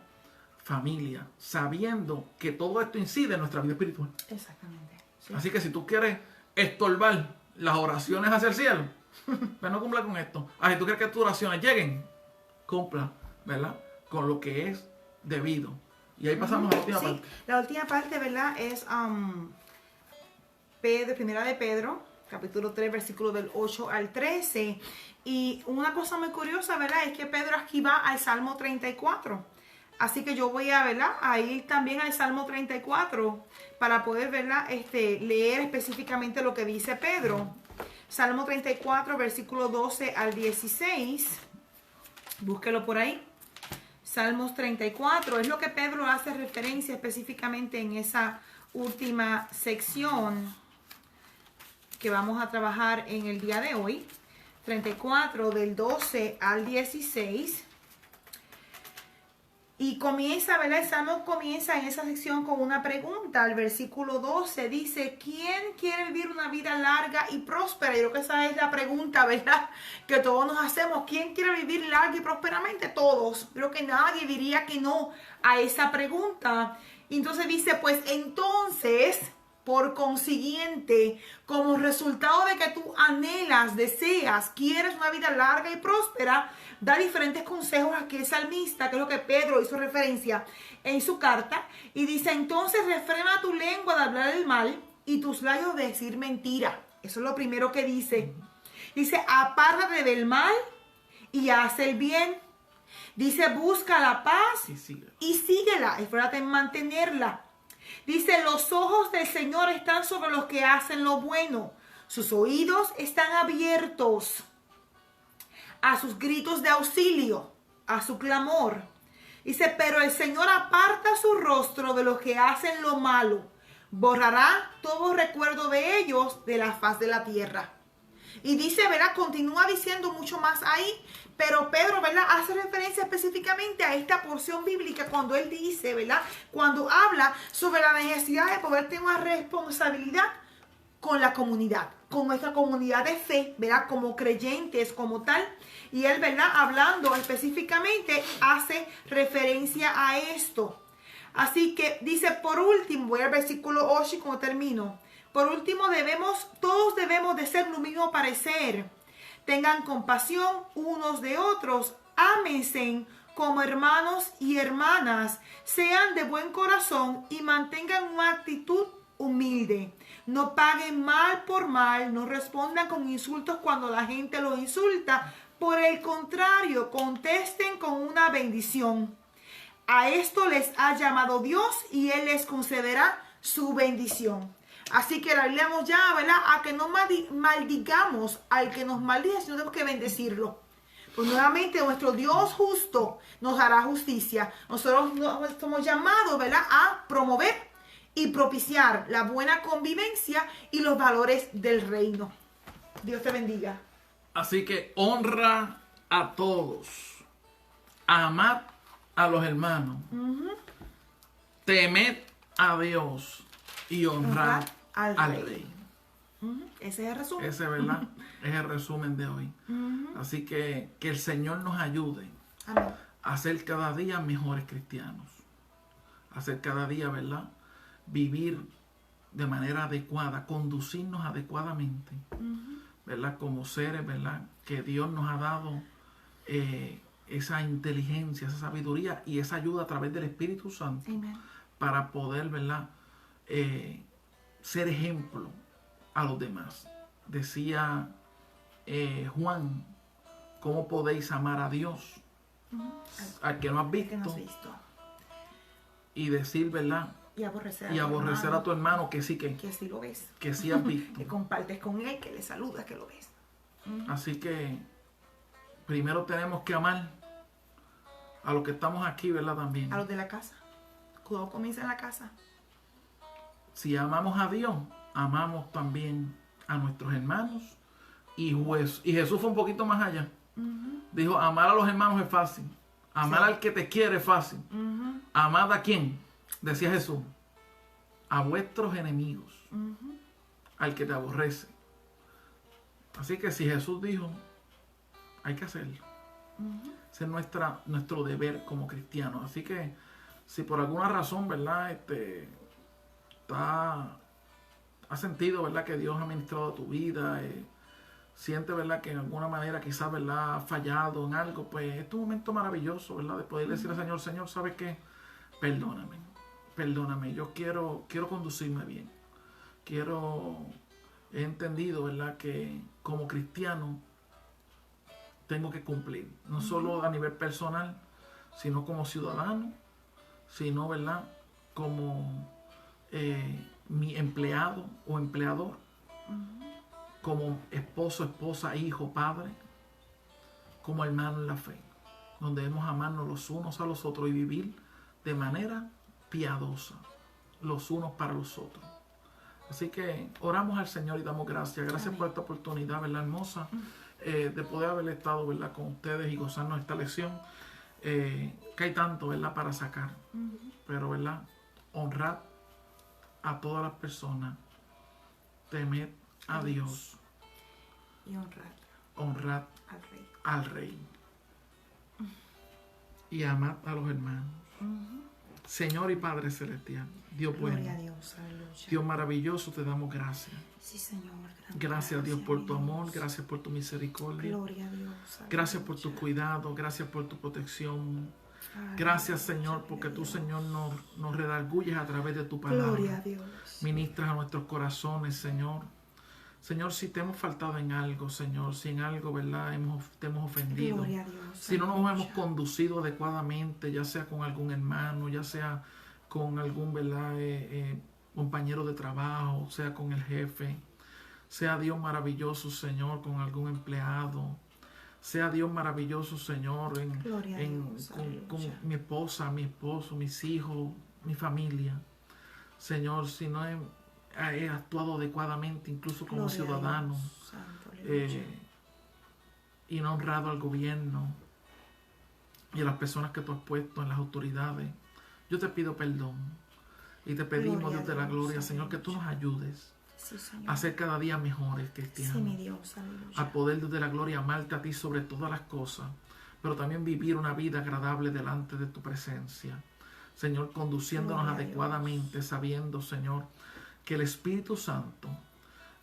familia, sabiendo que todo esto incide en nuestra vida espiritual. Exactamente. Sí. Así que si tú quieres estorbar las oraciones hacia el cielo, pues no cumpla con esto. Si tú quieres que tus oraciones lleguen, cumpla, ¿verdad?, con lo que es debido. Y ahí pasamos a la última parte. La última parte, ¿verdad?, es Primera de Pedro, capítulo 3, versículo del 8 al 13. Y una cosa muy curiosa, ¿verdad?, es que Pedro aquí va al Salmo 34. Así que yo voy a, ¿verdad?, a ir también al Salmo 34 para poder, ¿verdad?, leer específicamente lo que dice Pedro. Salmo 34, versículo 12 al 16. Búsquelo por ahí. Salmos 34. Es lo que Pedro hace referencia específicamente en esa última sección que vamos a trabajar en el día de hoy. 34 del 12 al 16. Y comienza, ¿verdad? El Salmo comienza en esa sección con una pregunta. El versículo 12 dice: ¿quién quiere vivir una vida larga y próspera? Yo creo que esa es la pregunta, ¿verdad?, que todos nos hacemos. ¿Quién quiere vivir larga y prósperamente? Todos. Creo que nadie diría que no a esa pregunta. Y entonces dice, pues entonces, por consiguiente, como resultado de que tú anhelas, deseas, quieres una vida larga y próspera, da diferentes consejos aquí el salmista, que es lo que Pedro hizo referencia en su carta, y dice: entonces refrena tu lengua de hablar el mal y tus labios de decir mentira. Eso es lo primero que dice. Dice: apártate del mal y haz el bien. Dice: busca la paz y síguela, esfuérzate en mantenerla. Dice: los ojos del Señor están sobre los que hacen lo bueno. Sus oídos están abiertos a sus gritos de auxilio, a su clamor. Dice: pero el Señor aparta su rostro de los que hacen lo malo. Borrará todo recuerdo de ellos de la faz de la tierra. Y dice, ¿verdad?, continúa diciendo mucho más ahí, pero Pedro, ¿verdad?, hace referencia específicamente a esta porción bíblica cuando él dice, ¿verdad?, cuando habla sobre la necesidad de poder tener una responsabilidad con la comunidad, con nuestra comunidad de fe, ¿verdad?, como creyentes, como tal. Y él, ¿verdad?, hablando específicamente, hace referencia a esto. Así que dice, por último, voy al versículo 8 y como termino. Por último, todos debemos de ser lo mismo parecer. Tengan compasión unos de otros, ámense como hermanos y hermanas, sean de buen corazón y mantengan una actitud humilde. No paguen mal por mal, no respondan con insultos cuando la gente los insulta. Por el contrario, contesten con una bendición. A esto les ha llamado Dios y Él les concederá su bendición. Así que la Biblia nos llama, ¿verdad?, a que no maldigamos al que nos maldice, sino tenemos que bendecirlo. Pues nuevamente nuestro Dios justo nos hará justicia. Nosotros somos llamados, ¿verdad?, a promover y propiciar la buena convivencia y los valores del reino. Dios te bendiga. Así que honra a todos. Amad a los hermanos. Temed a Dios y honrad al rey. Ese es el resumen. Ese, ¿verdad?, es el resumen de hoy. Así que el Señor nos ayude. Amén. A ser cada día mejores cristianos. A ser cada día, ¿verdad?, vivir de manera adecuada, conducirnos adecuadamente, ¿verdad?, como seres, ¿verdad?, que Dios nos ha dado esa inteligencia, esa sabiduría y esa ayuda a través del Espíritu Santo. Amen. Para poder, ¿verdad?, ser ejemplo a los demás. Decía Juan: ¿cómo podéis amar a Dios al que no has visto? Y decir, ¿verdad?, y aborrecer a tu hermano que sí que sí lo ves, que sí has visto. que compartes con él, que le saludas, que lo ves. Así que primero tenemos que amar a los que estamos aquí, ¿verdad?, también. A los de la casa. Todo comienza en la casa. Si amamos a Dios, amamos también a nuestros hermanos. Y Jesús fue un poquito más allá. Dijo: amar a los hermanos es fácil. Amar al que te quiere es fácil. ¿Amad a quién? Decía Jesús: a vuestros enemigos. Al que te aborrece. Así que si Jesús dijo, hay que hacerlo. Ese es nuestro deber como cristianos. Así que si por alguna razón, ¿verdad?, has sentido, ¿verdad?, que Dios ha ministrado a tu vida, sientes, ¿verdad?, que en alguna manera quizás, ¿verdad?, has fallado en algo, pues es un momento maravilloso, ¿verdad?, de poder decir al Señor: Señor, ¿sabes qué? Perdóname, yo quiero conducirme bien. He entendido, ¿verdad?, que como cristiano tengo que cumplir, no solo a nivel personal, sino como ciudadano sino, ¿verdad?, como mi empleado o empleador, como esposo, esposa, hijo, padre, como hermano en la fe, donde debemos amarnos los unos a los otros y vivir de manera piadosa, los unos para los otros. Así que oramos al Señor y damos gracias. Gracias Amén. por esta oportunidad, ¿verdad?, hermosa, de poder haber estado, ¿verdad?, con ustedes y gozarnos esta lección. Que hay tanto, ¿verdad?, para sacar. Pero, ¿verdad?, honrad a todas las personas, temed a Dios, Y honrad al Rey. al Rey y amad a los hermanos. Señor y Padre Celestial, Dios bueno, Gloria a Dios, aleluya. Dios maravilloso, te damos gracias. Sí, Señor. Gracias, Dios, por tu mi amor, Dios. gracias por tu misericordia. Gloria a Dios. Gracias por tu aleluya. cuidado, gracias por tu protección. Aleluya, Gracias, Señor, porque gloria tú, a Dios. Señor, nos redarguyes a través de tu palabra. Gloria a Dios. Ministras a nuestros corazones, Señor. Señor, si te hemos faltado en algo, Señor, si en algo, ¿verdad?, te hemos ofendido. Gloria a Dios. Si no nos aleluya. hemos conducido adecuadamente, ya sea con algún hermano, ya sea con algún, ¿verdad?, compañero de trabajo, sea con el jefe, sea Dios maravilloso, Señor, con algún empleado, sea Dios maravilloso, Señor, Gloria a Dios, con aleluya. mi esposa, mi esposo, mis hijos, mi familia. Señor, si no he actuado adecuadamente, incluso como Gloria a ciudadano, Dios, santo, aleluya. y no honrado al gobierno y a las personas que tú has puesto en las autoridades, yo te pido perdón y te pedimos, Gloria a Dios de la Dios, gloria, Señor, que tú nos ayudes Sí, Señor. a ser cada día mejores cristianos, Sí, mi Dios, aleluya. a poder, Dios de la gloria, amarte a ti sobre todas las cosas, pero también vivir una vida agradable delante de tu presencia, Señor, conduciéndonos Gloria a adecuadamente, sabiendo, Señor, que el Espíritu Santo,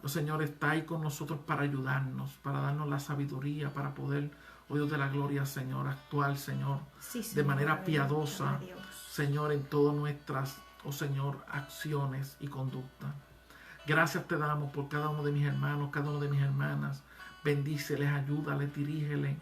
oh Señor, está ahí con nosotros para ayudarnos, para darnos la sabiduría, para poder, oh Dios de la gloria, Señor, actuar, Señor, Sí, de Señor, manera aleluya, piadosa, gloria a Dios. Señor, en todas nuestras, oh Señor, acciones y conducta. Gracias te damos por cada uno de mis hermanos, cada uno de mis hermanas. Bendíceles, ayúdales, dirígeles.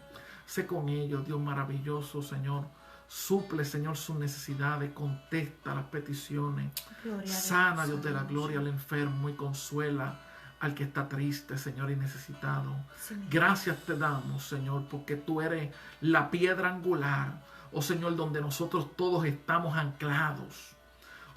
Sé con ellos, Dios maravilloso, Señor. Suple, Señor, sus necesidades, contesta las peticiones. Gloria a Dios, Sana, Dios de la aleluya. gloria, al enfermo y consuela al que está triste, Señor, y necesitado. Sí, mi Dios. Gracias te damos, Señor, porque tú eres la piedra angular, oh Señor, donde nosotros todos estamos anclados.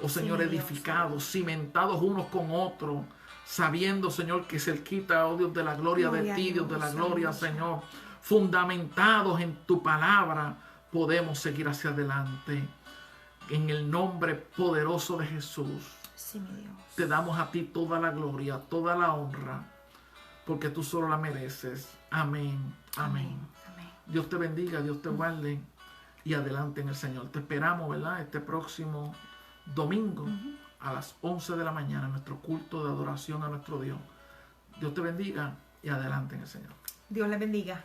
Oh Señor, mi Dios, edificados, cimentados unos con otros, sabiendo, Señor, que cerquita, oh Dios de la gloria de Gloria a ti, Dios de la Dios, gloria, aleluya. Señor, fundamentados en tu palabra, podemos seguir hacia adelante. En el nombre poderoso de Jesús, Sí, mi Dios. te damos a ti toda la gloria, toda la honra, porque tú solo la mereces. Amén, amén. Amén. Dios te bendiga, Dios te guarde y adelante en el Señor. Te esperamos, ¿verdad?, este próximo domingo a las 11 de la mañana, nuestro culto de adoración a nuestro Dios. Dios te bendiga y adelante en el Señor. Dios le bendiga.